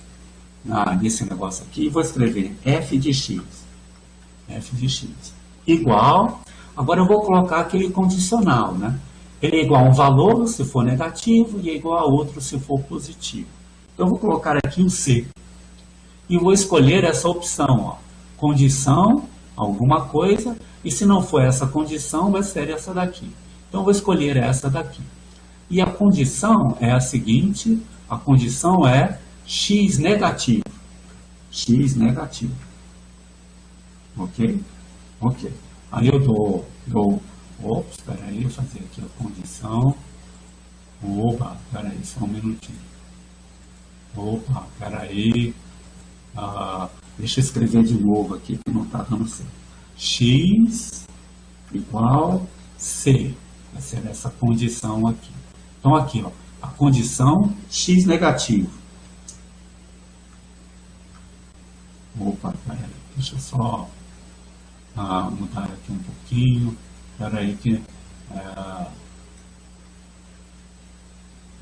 nesse negócio aqui, e vou escrever f de x igual, agora eu vou colocar aquele condicional, né? Ele é igual a um valor se for negativo e é igual a outro se for positivo. Então eu vou colocar aqui o C e vou escolher essa opção, ó, condição, alguma coisa, e se não for essa condição, vai ser essa daqui. Então eu vou escolher essa daqui. E a condição é a seguinte, a condição é x negativo. X negativo. Ok? Ok. Aí eu dou ops, espera aí, vou fazer aqui a condição. Opa, espera aí, só um minutinho. Opa, espera aí. Deixa eu escrever de novo aqui, que não está dando certo. X igual C. Vai ser essa condição aqui. Então, aqui, ó, a condição X negativo. Opa, peraí, deixa eu só mudar aqui um pouquinho. Peraí que...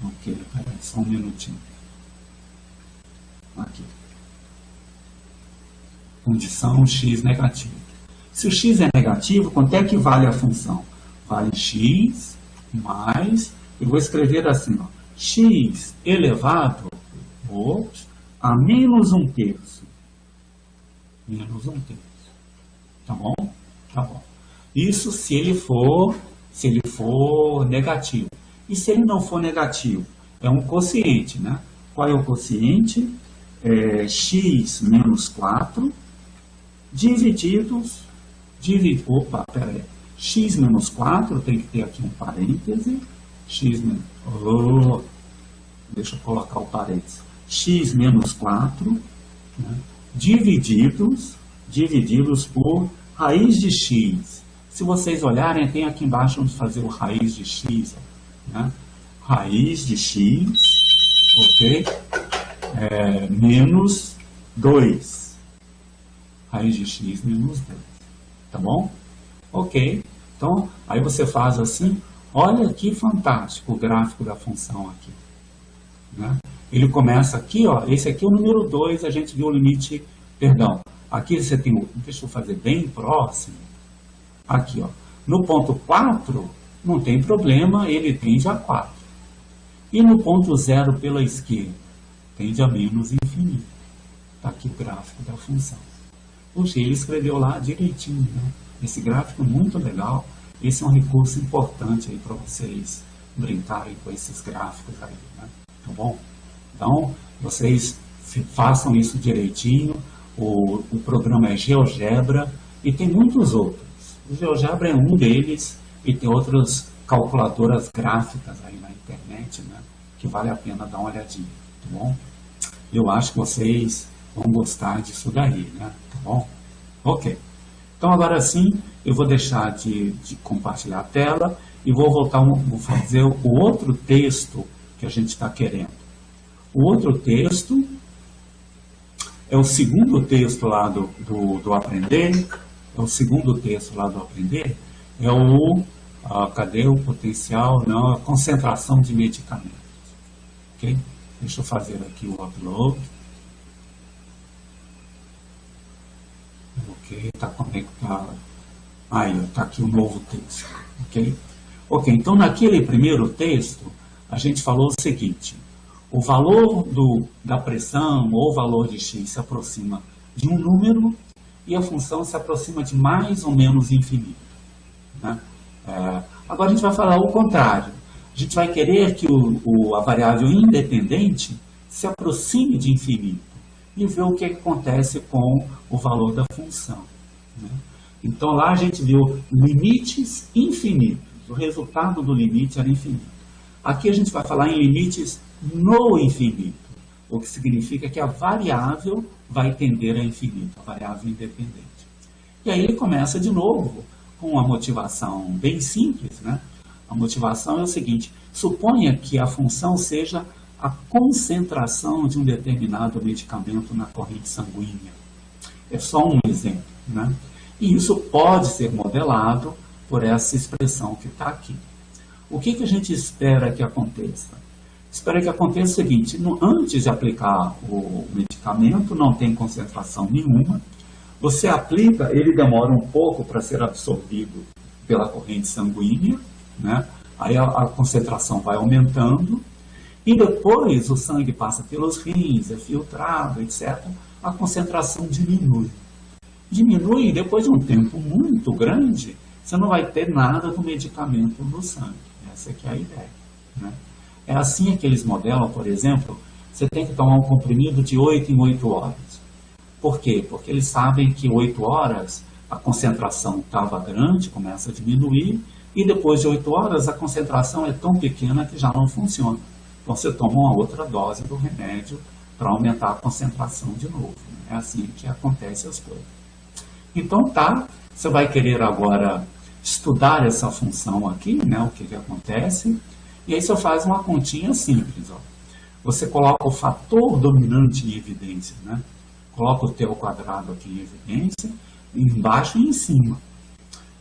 ok, peraí, só um minutinho. Aqui. Condição X negativo. Se o X é negativo, quanto é que vale a função? Vale X mais... Eu vou escrever assim, ó, X elevado a menos 1/3. Menos 1/3. Tá bom? Tá bom. Isso se ele for negativo. E se ele não for negativo? É um quociente, né? Qual é o quociente? X menos 4 divididos... Opa, peraí. X menos 4, tem que ter aqui um parêntese. X menos... deixa eu colocar o parêntese. X menos 4, né? divididos por raiz de x. Se vocês olharem, tem aqui embaixo onde fazer o raiz de x. Né? Raiz de x, ok? Menos 2. Raiz de x menos 2. Tá bom? Ok. Então, aí você faz assim. Olha que fantástico o gráfico da função aqui. Né? Ele começa aqui, ó, esse aqui é o número 2, a gente viu o limite, perdão, aqui você tem, deixa eu fazer bem próximo, aqui, ó, no ponto 4, não tem problema, ele tende a 4. E no ponto 0 pela esquerda, tende a menos infinito. Está aqui o gráfico da função. Puxa, ele escreveu lá direitinho, né? Esse gráfico é muito legal. Esse é um recurso importante aí para vocês brincarem com esses gráficos aí, né? Tá bom? Então, vocês façam isso direitinho. O programa é GeoGebra e tem muitos outros. O GeoGebra é um deles e tem outras calculadoras gráficas aí na internet, né? Que vale a pena dar uma olhadinha, tá bom? Eu acho que vocês vão gostar disso daí, né? Tá bom? Ok. Então, agora sim, eu vou deixar de compartilhar a tela e vou fazer o outro texto que a gente está querendo. O outro texto é o segundo texto lá do Aprender. É o segundo texto lá do Aprender. É o... cadê o potencial? Não, a concentração de medicamentos. Ok? Deixa eu fazer aqui o upload. Ok, está conectado. Aí, está aqui o novo texto. Ok? Ok, então naquele primeiro texto, a gente falou o seguinte: o valor da pressão ou o valor de x se aproxima de um número e a função se aproxima de mais ou menos infinito. Né? Agora a gente vai falar o contrário. A gente vai querer que a variável independente se aproxime de infinito e ver o que acontece com o valor da função. Né? Então lá a gente viu limites infinitos. O resultado do limite era infinito. Aqui a gente vai falar em limites no infinito, o que significa que a variável vai tender a infinito, a variável independente. E aí ele começa de novo com uma motivação bem simples, né? A motivação é o seguinte: suponha que a função seja a concentração de um determinado medicamento na corrente sanguínea. É só um exemplo, né? E isso pode ser modelado por essa expressão que está aqui. O que a gente espera que aconteça? Espera que aconteça o seguinte: antes de aplicar o medicamento, não tem concentração nenhuma. Você aplica, ele demora um pouco para ser absorvido pela corrente sanguínea, né? Aí a concentração vai aumentando, e depois o sangue passa pelos rins, é filtrado, etc. A concentração diminui. Diminui e depois de um tempo muito grande, você não vai ter nada do medicamento no sangue. Essa aqui é a ideia. Né? É assim que eles modelam, por exemplo, você tem que tomar um comprimido de 8 em 8 horas. Por quê? Porque eles sabem que 8 horas a concentração estava grande, começa a diminuir, e depois de 8 horas a concentração é tão pequena que já não funciona. Então você toma uma outra dose do remédio para aumentar a concentração de novo. Né? É assim que acontecem as coisas. Então tá, você vai querer agora estudar essa função aqui, né, o que que acontece, e aí você faz uma continha simples, ó. Você coloca o fator dominante em evidência, né? Coloca o t ao quadrado aqui em evidência, embaixo e em cima.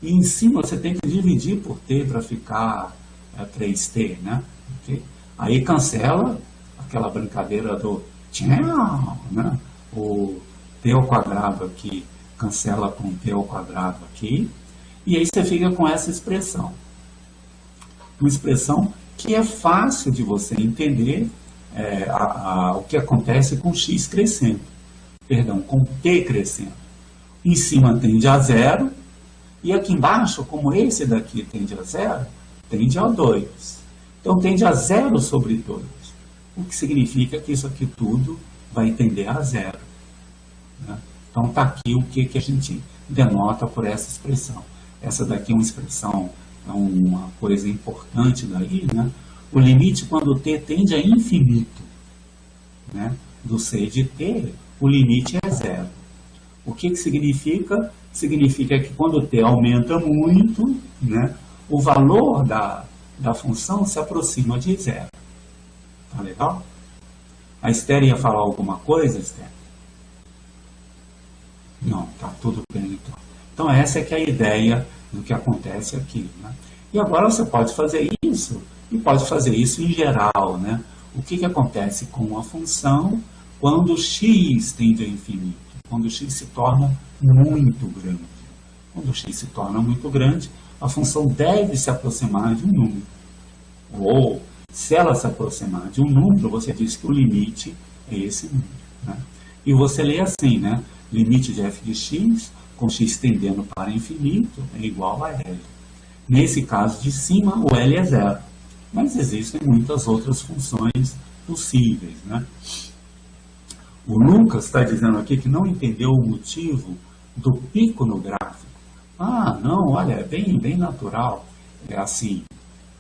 E em cima você tem que dividir por t para ficar 3t, né? Okay? Aí cancela aquela brincadeira do tchau, né? O t ao quadrado aqui cancela com t ao quadrado aqui. E aí você fica com essa expressão. Uma expressão que é fácil de você entender o que acontece com x crescendo. Perdão, com t crescendo. Em cima tende a zero. E aqui embaixo, como esse daqui tende a zero, tende a 2. Então tende a zero sobre 2. O que significa que isso aqui tudo vai tender a zero. Né? Então está aqui o que a gente denota por essa expressão. Essa daqui é uma expressão, é uma coisa importante daí, né? O limite quando t tende a infinito, né? Do c de t, o limite é zero. O que significa? Significa que quando t aumenta muito, né? O valor da função se aproxima de zero. Tá legal? A Esther ia falar alguma coisa, Esther? Não, tá tudo bem então. Então essa é que é a ideia do que acontece aqui, né? E agora você pode fazer isso, e pode fazer isso em geral, né? O que acontece com a função quando x tende a infinito? Quando x se torna muito grande. Quando x se torna muito grande, a função deve se aproximar de um número. Ou, se ela se aproximar de um número, você diz que o limite é esse número, né? E você lê assim, né? Limite de f de x, com x tendendo para infinito, é igual a L. Nesse caso de cima, o L é zero. Mas existem muitas outras funções possíveis, né? O Lucas está dizendo aqui que não entendeu o motivo do pico no gráfico. Ah, não, olha, é bem natural. É assim,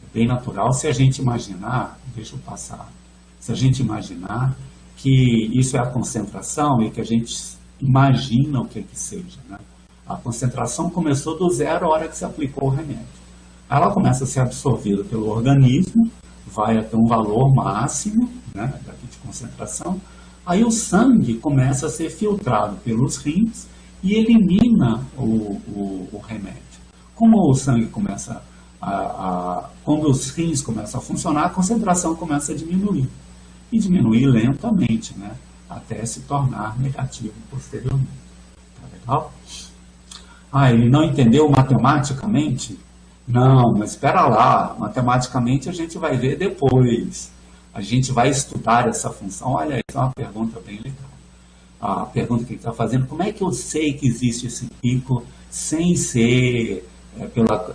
é bem natural se a gente imaginar, deixa eu passar, se a gente imaginar que isso é a concentração e que a gente imagina o que seja, né? A concentração começou do zero a hora que se aplicou o remédio. Ela começa a ser absorvida pelo organismo, vai até um valor máximo, né, daqui de concentração. Aí o sangue começa a ser filtrado pelos rins e elimina o remédio. Como o sangue começa quando os rins começam a funcionar, a concentração começa a diminuir. E diminuir lentamente, né, até se tornar negativo posteriormente. Tá legal? Ah, ele não entendeu matematicamente? Não, mas espera lá, matematicamente a gente vai ver depois. A gente vai estudar essa função. Olha, essa é uma pergunta bem legal. A pergunta que ele está fazendo, como é que eu sei que existe esse pico sem ser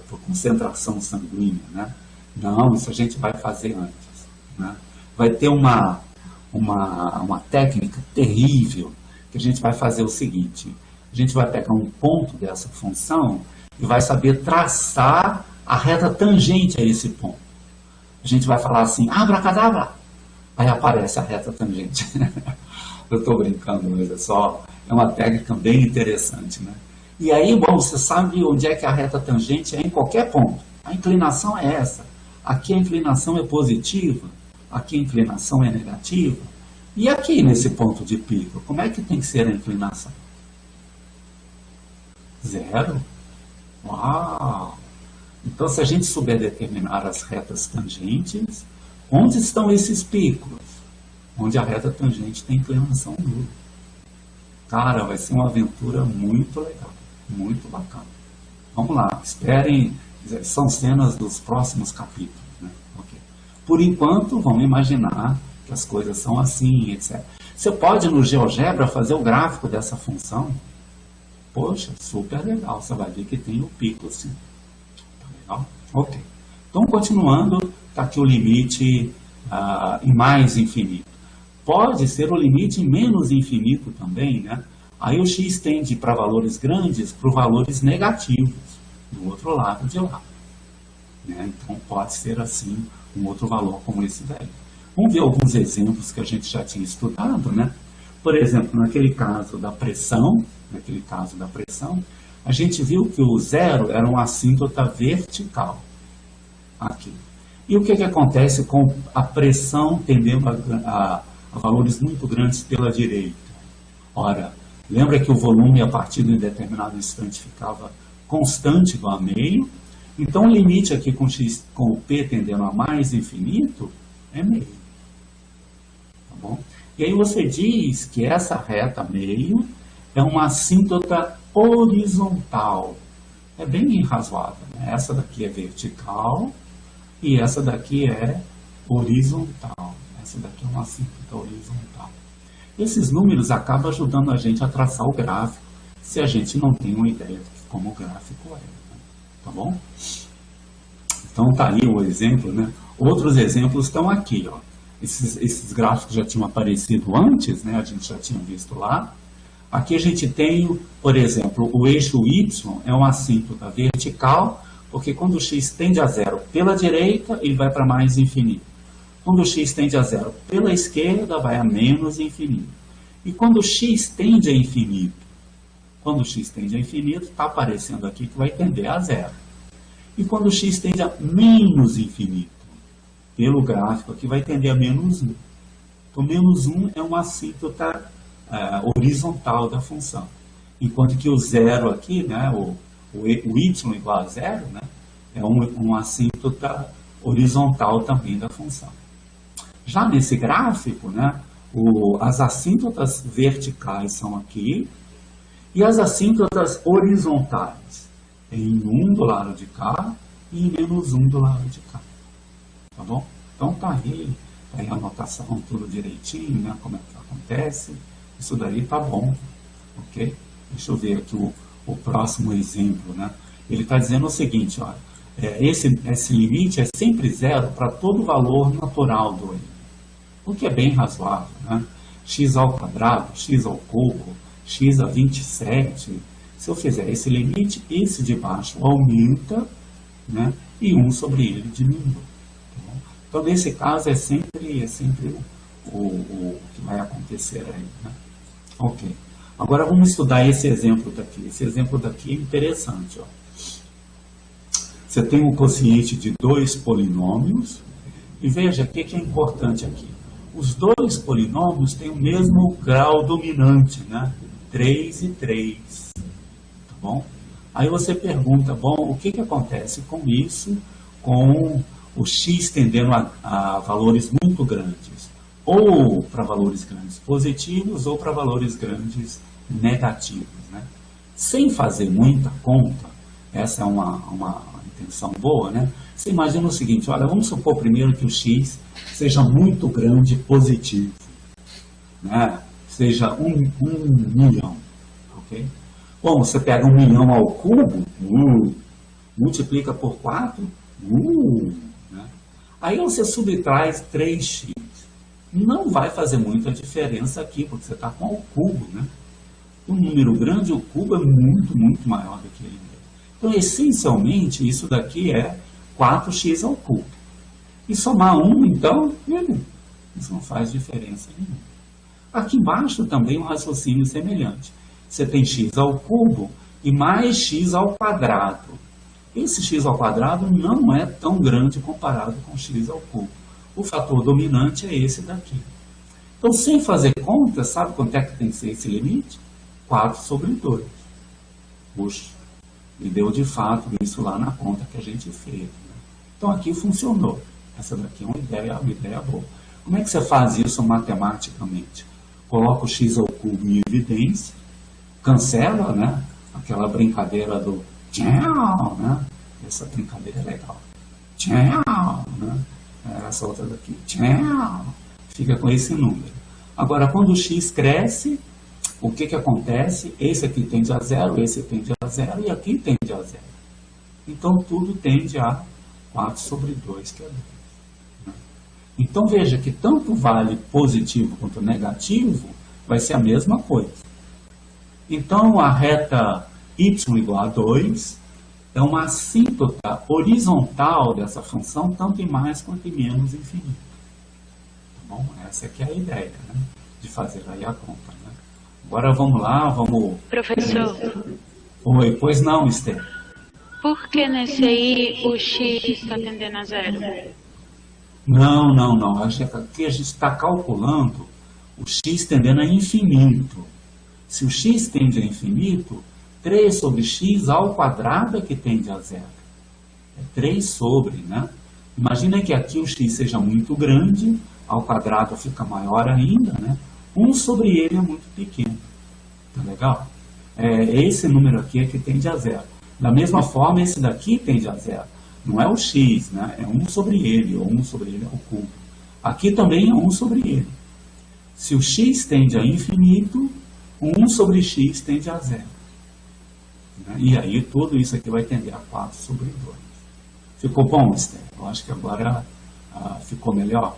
por concentração sanguínea, né? Não, isso a gente vai fazer antes, né? Vai ter uma técnica terrível que a gente vai fazer o seguinte: a gente vai pegar um ponto dessa função e vai saber traçar a reta tangente a esse ponto. A gente vai falar assim, abracadabra, aí aparece a reta tangente. Eu estou brincando, mas é uma técnica bem interessante, né? E aí, bom, você sabe onde é que a reta tangente é em qualquer ponto. A inclinação é essa. Aqui a inclinação é positiva, aqui a inclinação é negativa. E aqui nesse ponto de pico, como é que tem que ser a inclinação? Zero? Uau! Então, se a gente souber determinar as retas tangentes, onde estão esses picos? Onde a reta tangente tem inclinação nula. Cara, vai ser uma aventura muito legal, muito bacana. Vamos lá, esperem, são cenas dos próximos capítulos, né? Okay. Por enquanto, vamos imaginar que as coisas são assim, etc. Você pode, no GeoGebra, fazer o gráfico dessa função. Poxa, super legal, você vai ver que tem o pico assim. Tá legal? Ok. Então, continuando, está aqui o limite em mais infinito. Pode ser o limite em menos infinito também, né? Aí o x tende para valores grandes, para valores negativos, do outro lado de lá. Né? Então, pode ser assim, um outro valor como esse daí. Vamos ver alguns exemplos que a gente já tinha estudado, né? Por exemplo, naquele caso da pressão, a gente viu que o zero era uma assíntota vertical. Aqui. E o que acontece com a pressão tendendo a valores muito grandes pela direita? Ora, lembra que o volume a partir de um determinado instante ficava constante igual a meio? Então o limite aqui com o P tendendo a mais infinito é meio. Tá bom? E aí você diz que essa reta meio é uma assíntota horizontal. É bem razoável, né? Essa daqui é vertical e essa daqui é horizontal. Essa daqui é uma assíntota horizontal. Esses números acabam ajudando a gente a traçar o gráfico, se a gente não tem uma ideia de como o gráfico é. Né? Tá bom? Então tá aí o exemplo, né? Outros exemplos estão aqui, ó. Esses gráficos já tinham aparecido antes, né? A gente já tinha visto lá. Aqui a gente tem, por exemplo, o eixo Y é uma assíntota vertical, porque quando o x tende a zero pela direita, ele vai para mais infinito. Quando o x tende a zero pela esquerda, vai a menos infinito. E quando o x tende a infinito, está aparecendo aqui que vai tender a zero. E quando o x tende a menos infinito, pelo gráfico aqui vai tender a menos 1. Então, menos 1 é uma assíntota horizontal da função. Enquanto que o zero aqui, né, o y igual a zero, né, é uma assíntota horizontal também da função. Já nesse gráfico, né, as assíntotas verticais são aqui e as assíntotas horizontais em 1 do lado de cá e em menos 1 do lado de cá. Tá bom? Então tá aí a anotação tudo direitinho, né, como é que acontece. Isso daí tá bom, ok? Deixa eu ver aqui o próximo exemplo, né? Ele está dizendo o seguinte, olha, esse limite é sempre zero para todo valor natural do n, o que é bem razoável, né? X ao quadrado, x ao cubo, x a 27, se eu fizer esse limite, esse de baixo aumenta, né? E 1 sobre ele diminui. Tá? Então, nesse caso, é sempre o que vai acontecer aí, né? Ok. Agora vamos estudar esse exemplo daqui. Esse exemplo daqui é interessante, ó. Você tem um quociente de 2 polinômios e veja o que é importante aqui. Os dois polinômios têm o mesmo grau dominante, né? 3 e 3. Tá bom? Aí você pergunta, bom, o que acontece com isso, com o x tendendo a valores muito grandes? Ou para valores grandes positivos ou para valores grandes negativos, né? Sem fazer muita conta, essa é uma intenção boa, né? Você imagina o seguinte, olha, vamos supor primeiro que o x seja muito grande positivo, né? Seja 1 milhão, ok? Bom, você pega 1 milhão ao cubo, multiplica por 4, né? Aí você subtrai 3x. Não vai fazer muita diferença aqui, porque você está com o cubo, né? Um número grande, o cubo é muito, muito maior do que ele mesmo. Então, essencialmente, isso daqui é 4x ao cubo. E somar 1, então, isso não faz diferença nenhuma. Aqui embaixo também um raciocínio semelhante. Você tem x ao cubo e mais x ao quadrado. Esse x ao quadrado não é tão grande comparado com x ao cubo. O fator dominante é esse daqui. Então, sem fazer conta, sabe quanto é que tem que ser esse limite? 4 sobre 2. Puxa, e deu de fato isso lá na conta que a gente fez. Né? Então, aqui funcionou. Essa daqui é uma ideia boa. Como é que você faz isso matematicamente? Coloca o x ao cubo em evidência, cancela, né? Aquela brincadeira do tchau, né? Essa brincadeira é legal. Tchau, né? Essa outra daqui, tchau, fica com esse número. Agora, quando o x cresce, o que acontece? Esse aqui tende a zero, esse tende a zero e aqui tende a zero. Então, tudo tende a 4 sobre 2, que é 2. Né? Então, veja que tanto vale positivo quanto negativo, vai ser a mesma coisa. Então, a reta y igual a 2 é uma assíntota horizontal dessa função, tanto em mais quanto em menos infinito. Tá bom? Essa aqui é a ideia, né? de fazer aí a conta, né? Agora vamos lá, vamos... Professor, Oi, pois não, Esther? por que nesse aí o x está tendendo a zero? Não. Aqui a gente está calculando o x tendendo a infinito. Se o x tende a infinito, 3 sobre x ao quadrado é que tende a zero. É 3 sobre, né? Imagina que aqui o x seja muito grande, ao quadrado fica maior ainda, né? 1 sobre ele é muito pequeno. Tá legal? Esse número aqui é que tende a zero. Da mesma forma, esse daqui tende a zero. Não é o x, né? É 1 sobre ele, ou 1 sobre ele ao cubo. Aqui também é 1 sobre ele. Se o x tende a infinito, 1 sobre x tende a zero. Né? E aí tudo isso aqui vai tender a 4 sobre 2. Ficou bom, Esther? Eu acho que agora ficou melhor.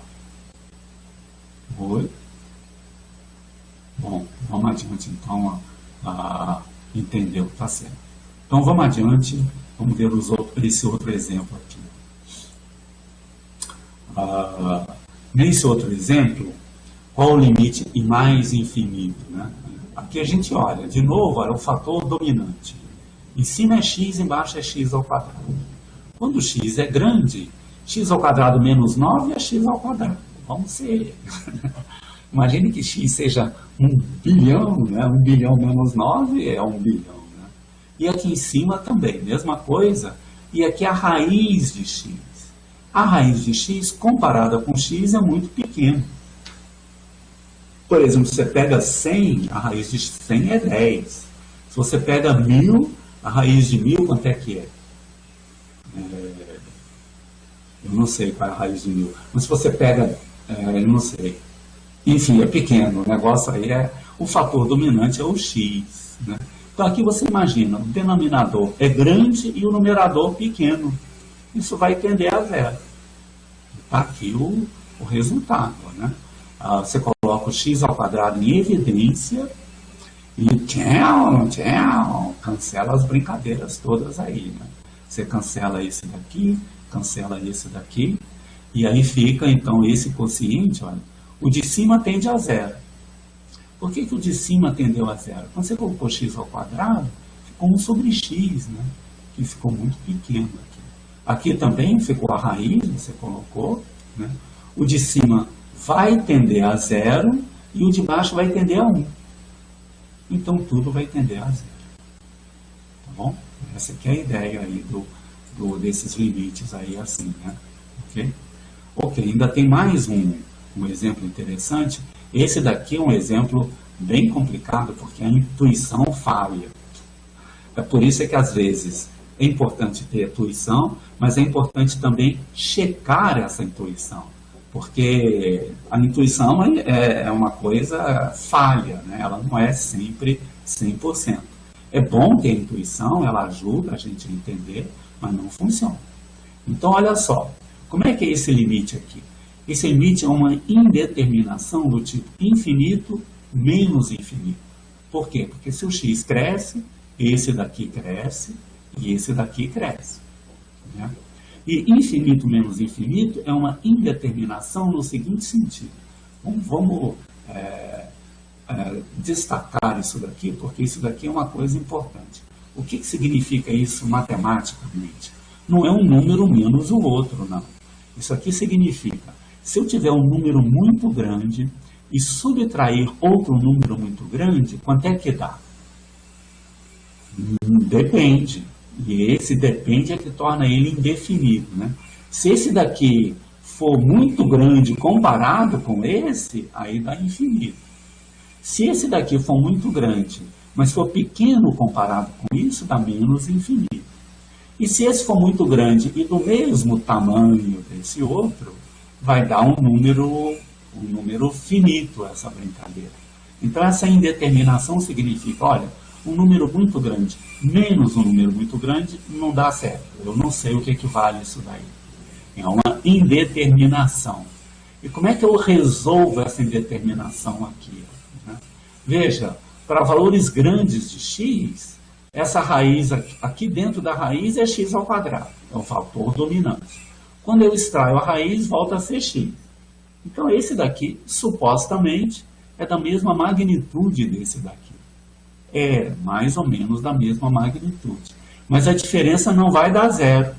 Oi? Bom, vamos adiante então entendeu, tá certo. Então vamos adiante, vamos ver esse outro exemplo aqui. Nesse outro exemplo, qual o limite e mais infinito, né? Aqui a gente olha, de novo, olha o fator dominante. Em cima é x, embaixo é x ao quadrado. Quando x é grande, x ao quadrado menos 9 é x ao quadrado. Vamos ser... Imagine que x seja 1 bilhão, né? 1 bilhão menos 9 é 1 bilhão. Né? E aqui em cima também, mesma coisa. E aqui a raiz de x. A raiz de x, comparada com x, é muito pequena. Por exemplo, se você pega 100, a raiz de 100 é 10. Se você pega 1000, a raiz de 1000, quanto é que é? Eu não sei qual é a raiz de 1000. Mas se você pega, eu não sei. Enfim, é pequeno. O negócio aí o fator dominante é o x. Né? Então aqui você imagina, o denominador é grande e o numerador pequeno. Isso vai tender a zero. Está aqui o resultado. Né? Você coloca o x ao quadrado em evidência e cancela as brincadeiras todas aí. Né? Você cancela esse daqui, cancela esse daqui, e aí fica então esse quociente, olha, o de cima tende a zero. Por que o de cima tendeu a zero? Quando você colocou x ao quadrado, ficou 1 sobre x, né? Que ficou muito pequeno aqui. Aqui também ficou a raiz, você colocou, né? O de cima vai tender a zero e o de baixo vai tender a 1. Então tudo vai tender a zero. Tá bom? Essa aqui é a ideia aí desses limites aí assim, né? Ok, ainda tem mais um exemplo interessante. Esse daqui é um exemplo bem complicado porque a intuição falha. É por isso que às vezes é importante ter intuição, mas é importante também checar essa intuição. Porque a intuição é uma coisa falha, né? Ela não é sempre 100%. É bom ter intuição, ela ajuda a gente a entender, mas não funciona. Então, olha só, como é que é esse limite aqui? Esse limite é uma indeterminação do tipo infinito menos infinito. Por quê? Porque se o x cresce, esse daqui cresce e esse daqui cresce. Né? E infinito menos infinito é uma indeterminação no seguinte sentido. Vamos destacar isso daqui, porque isso daqui é uma coisa importante. O que significa isso matematicamente? Não é um número menos o outro, não. Isso aqui significa, se eu tiver um número muito grande e subtrair outro número muito grande, quanto é que dá? Depende. E esse depende é que torna ele indefinido, né? Se esse daqui for muito grande comparado com esse, aí dá infinito. Se esse daqui for muito grande, mas for pequeno comparado com isso, dá menos infinito. E se esse for muito grande e do mesmo tamanho desse outro, vai dar um número finito essa brincadeira. Então essa indeterminação significa, olha, um número muito grande menos um número muito grande não dá certo. Eu não sei o que equivale isso daí. É uma indeterminação. E como é que eu resolvo essa indeterminação aqui? Né? Veja, para valores grandes de x, essa raiz aqui dentro da raiz é x ao quadrado. É o fator dominante. Quando eu extraio a raiz, volta a ser x. Então esse daqui, supostamente, é da mesma magnitude desse daqui. É mais ou menos da mesma magnitude. Mas a diferença não vai dar zero.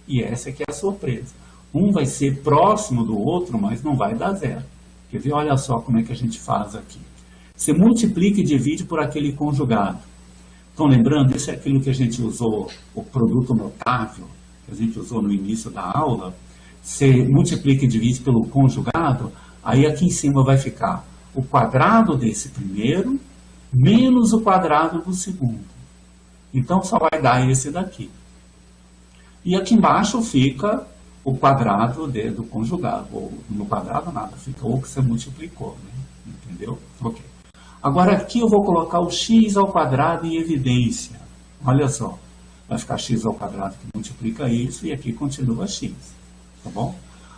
E essa aqui é a surpresa. Um vai ser próximo do outro, mas não vai dar zero. Quer ver? Olha só como é que a gente faz aqui. Você multiplica e divide por aquele conjugado. Estão lembrando? Isso é aquilo que a gente usou, o produto notável, que a gente usou no início da aula. Você multiplica e divide pelo conjugado, aí aqui em cima vai ficar o quadrado desse primeiro menos o quadrado do segundo. Então só vai dar esse daqui. E aqui embaixo fica o quadrado do conjugado. Ou no quadrado nada, fica o que você multiplicou, né? Entendeu? Ok. Agora aqui eu vou colocar o x ao quadrado em evidência. Olha só. Vai ficar x ao quadrado que multiplica isso e aqui continua x. Tá bom?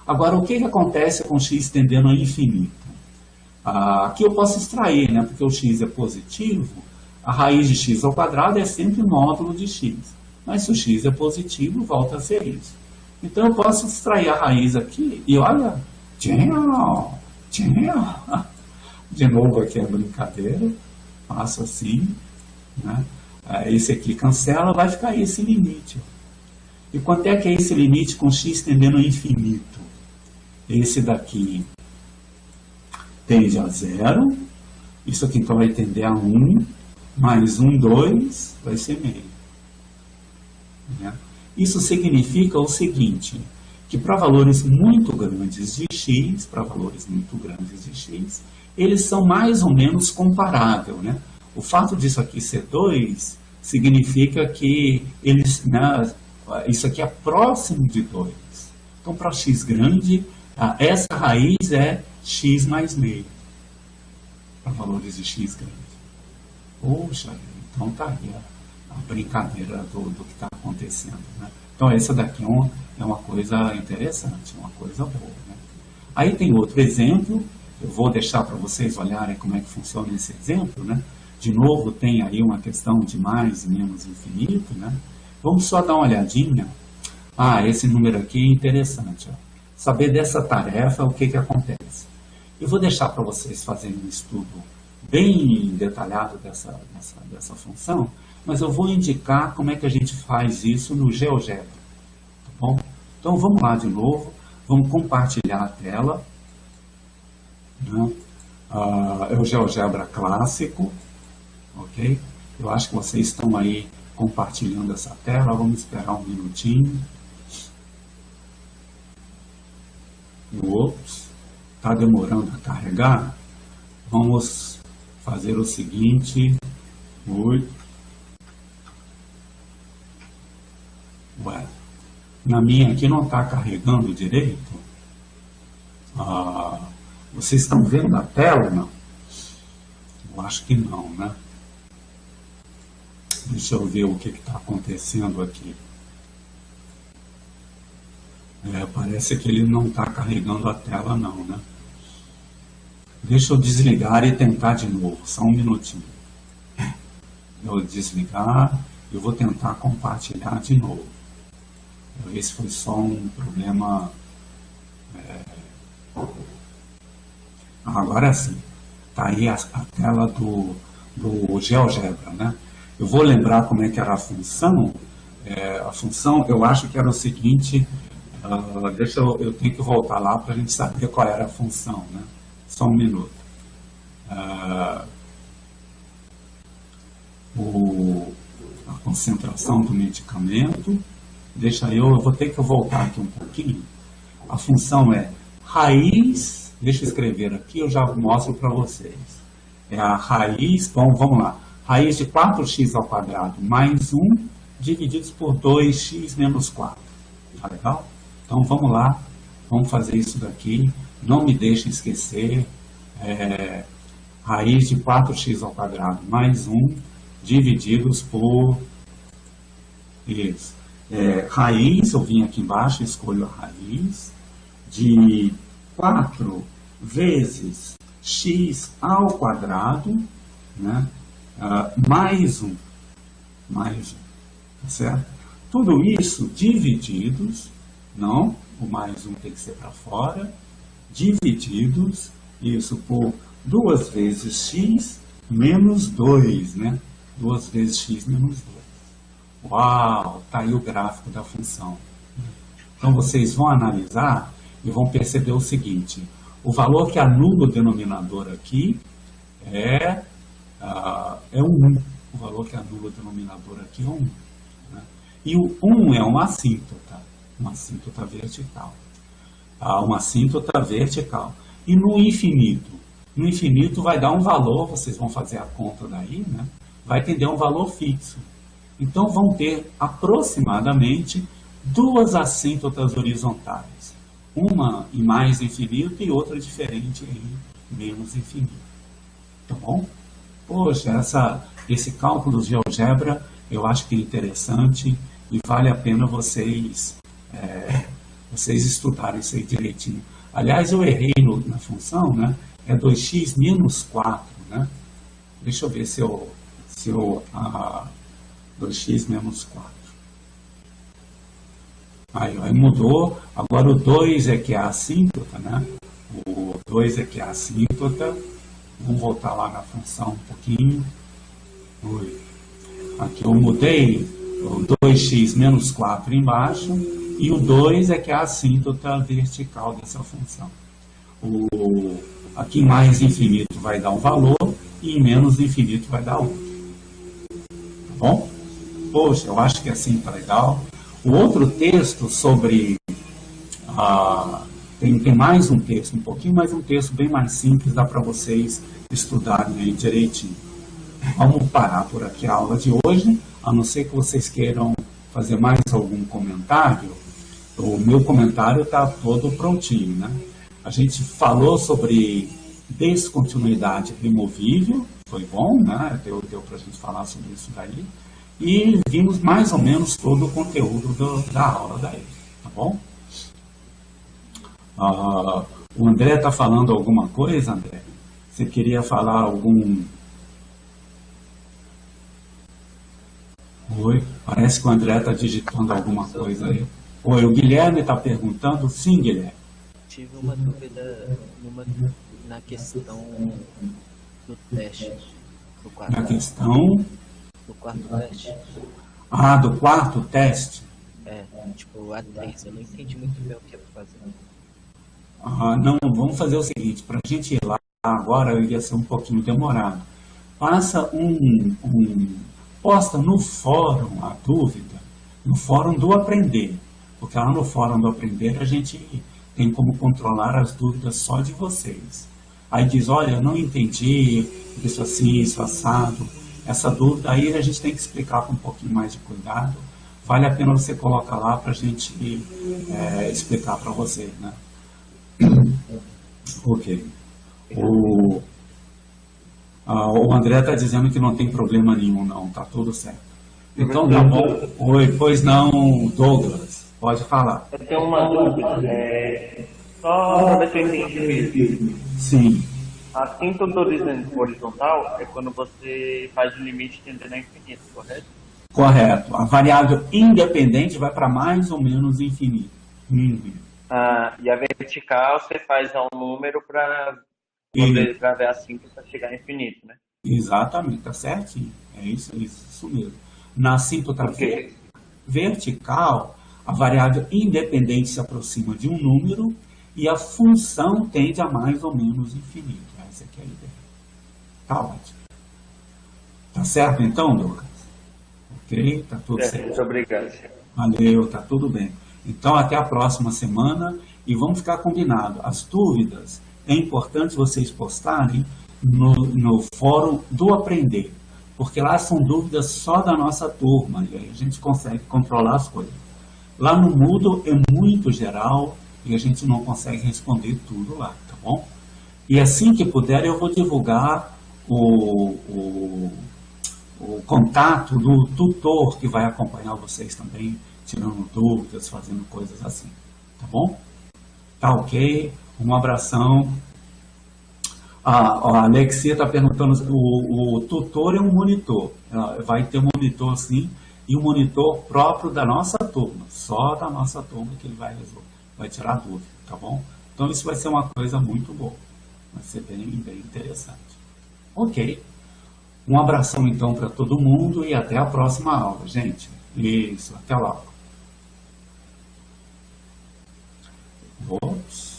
Agora o que acontece com x tendendo a infinito? Aqui eu posso extrair, né? Porque o x é positivo, a raiz de x ao quadrado é sempre módulo de x. Mas se o x é positivo, volta a ser isso. Então eu posso extrair a raiz aqui e olha, tchau, tchau. De novo aqui a brincadeira, faço assim, né? Esse aqui cancela, vai ficar esse limite. E quanto é que é esse limite com x tendendo a infinito? Esse daqui tende a 0, isso aqui então vai tender a 1, mais 1, 2, vai ser meio. Né? Isso significa o seguinte, que para valores muito grandes de x, eles são mais ou menos comparáveis, né? O fato disso aqui ser 2 significa que eles, né, isso aqui é próximo de 2. Então, para x grande, essa raiz é x mais meio. Para valores de x grande. Poxa, então tá aí a brincadeira do que está acontecendo, né? Então, essa daqui é uma coisa interessante, uma coisa boa, né? Aí tem outro exemplo. Eu vou deixar para vocês olharem como é que funciona esse exemplo, né? De novo, tem aí uma questão de mais e menos infinito, né? Vamos só dar uma olhadinha. Esse número aqui é interessante. Ó. Saber dessa tarefa, o que acontece. Eu vou deixar para vocês fazerem um estudo bem detalhado dessa função, mas eu vou indicar como é que a gente faz isso no GeoGebra. Tá bom? Então, vamos lá de novo. Vamos compartilhar a tela. Né? É o GeoGebra clássico, ok? Eu acho que vocês estão aí compartilhando essa tela. Vamos esperar um minutinho. Ops, está demorando a carregar. Vamos fazer o seguinte. Na minha aqui não está carregando direito. Vocês estão vendo a tela, não? Eu acho que não, né? Deixa eu ver o que está acontecendo aqui. Parece que ele não está carregando a tela, não, né? Deixa eu desligar e tentar de novo, só um minutinho. Eu vou desligar e vou tentar compartilhar de novo. Para ver se foi só um problema... Agora sim, está aí a tela do GeoGebra, né? Eu vou lembrar como é que era a função. A função, eu acho que era o seguinte, eu tenho que voltar lá para a gente saber qual era a função, né? Só um minuto. A concentração do medicamento, eu vou ter que voltar aqui um pouquinho. A função é raiz. Deixa eu escrever aqui, eu já mostro para vocês. É a raiz, bom, vamos lá. Raiz de 4x ao quadrado mais 1 divididos por 2x menos 4. Tá legal? Então vamos lá, vamos fazer isso daqui. Não me deixe esquecer. Raiz de 4x ao quadrado mais 1 divididos por... Isso. Raiz, eu vim aqui embaixo, escolho a raiz de 4 vezes x ao quadrado, né? Mais 1, tá certo? Tudo isso divididos, não, o mais 1 tem que ser para fora, divididos, isso por 2 vezes x menos 2, né? 2 vezes x menos 2. Uau, tá aí o gráfico da função. Então, vocês vão analisar e vão perceber o seguinte: o valor que anula o denominador aqui é 1. O valor que anula o denominador aqui é 1. Né? E o 1 é uma assíntota vertical. Uma assíntota vertical. E no infinito? No infinito vai dar um valor, vocês vão fazer a conta daí, né? Vai tender um valor fixo. Então, vão ter aproximadamente 2 assíntotas horizontais. Uma em mais infinito e outra diferente em menos infinito. Tá bom? Poxa, esse cálculo de GeoGebra eu acho que é interessante e vale a pena vocês estudarem isso aí direitinho. Aliás, eu errei na função, né? É 2x menos 4, né? Deixa eu ver se eu 2x menos 4. Aí mudou. Agora o 2 é que é a assíntota, né? O 2 é que é a assíntota. Vamos voltar lá na função um pouquinho. Aqui eu mudei o 2x menos 4 embaixo. E o 2 é que é a assíntota vertical dessa função. Aqui em mais infinito vai dar um valor e em menos infinito vai dar outro. Tá bom? Poxa, eu acho que assim tá legal. O outro texto sobre... tem mais um texto, um pouquinho mais um texto bem mais simples, dá para vocês estudarem aí direitinho. Vamos parar por aqui a aula de hoje, a não ser que vocês queiram fazer mais algum comentário. O meu comentário está todo prontinho, né? A gente falou sobre descontinuidade removível, foi bom, né? Deu para a gente falar sobre isso daí. E vimos mais ou menos todo o conteúdo da aula daí, tá bom? O André está falando alguma coisa, André? Você queria falar algum... Oi, parece que o André está digitando alguma coisa aí. Oi, o Guilherme está perguntando. Sim, Guilherme. Tive uma dúvida na questão do teste. Na questão... Do quarto teste. Do quarto teste? Tipo A3. Eu não entendi muito bem o que é para fazer. Não, vamos fazer o seguinte. Para a gente ir lá agora, ia ser um pouquinho demorado. Posta no fórum a dúvida, no fórum do Aprender. Porque lá no fórum do Aprender a gente tem como controlar as dúvidas só de vocês. Aí diz, olha, eu não entendi, isso assim, isso assado. Essa dúvida aí a gente tem que explicar com um pouquinho mais de cuidado. Vale a pena você colocar lá para a gente explicar para você, né? Ok. O André está dizendo que não tem problema nenhum, não. Tá tudo certo. Então tá bom. Oi, pois não, Douglas. Pode falar. Eu tenho uma dúvida. Só para ver se eu entendi mesmo. Sim. A assíntota horizontal é quando você faz o limite tendendo a infinito, correto? Correto. A variável independente vai para mais ou menos infinito. E a vertical você faz um número para ver a assíntota chegar a infinito, né? Exatamente, tá certinho. É isso mesmo. Na assíntota vertical, a variável independente se aproxima de um número e a função tende a mais ou menos infinito. Essa aqui é a ideia. Tá ótimo. Tá certo então, Lucas? Ok? Tá tudo certo. Muito obrigado. Valeu, tá tudo bem. Então, até a próxima semana e vamos ficar combinado. As dúvidas, é importante vocês postarem no fórum do Aprender, porque lá são dúvidas só da nossa turma e aí a gente consegue controlar as coisas. Lá no Moodle é muito geral e a gente não consegue responder tudo lá, tá bom? E assim que puder eu vou divulgar o contato do tutor que vai acompanhar vocês também, tirando dúvidas, fazendo coisas assim, tá bom? Tá ok? Um abração. A Alexia está perguntando, o tutor é um monitor, vai ter um monitor sim, e um monitor próprio da nossa turma, só da nossa turma que ele vai resolver, vai tirar dúvida, tá bom? Então isso vai ser uma coisa muito boa, Vai ser bem interessante. Ok. Um abração então para todo mundo e até a próxima aula, gente. Isso, até lá. Ops.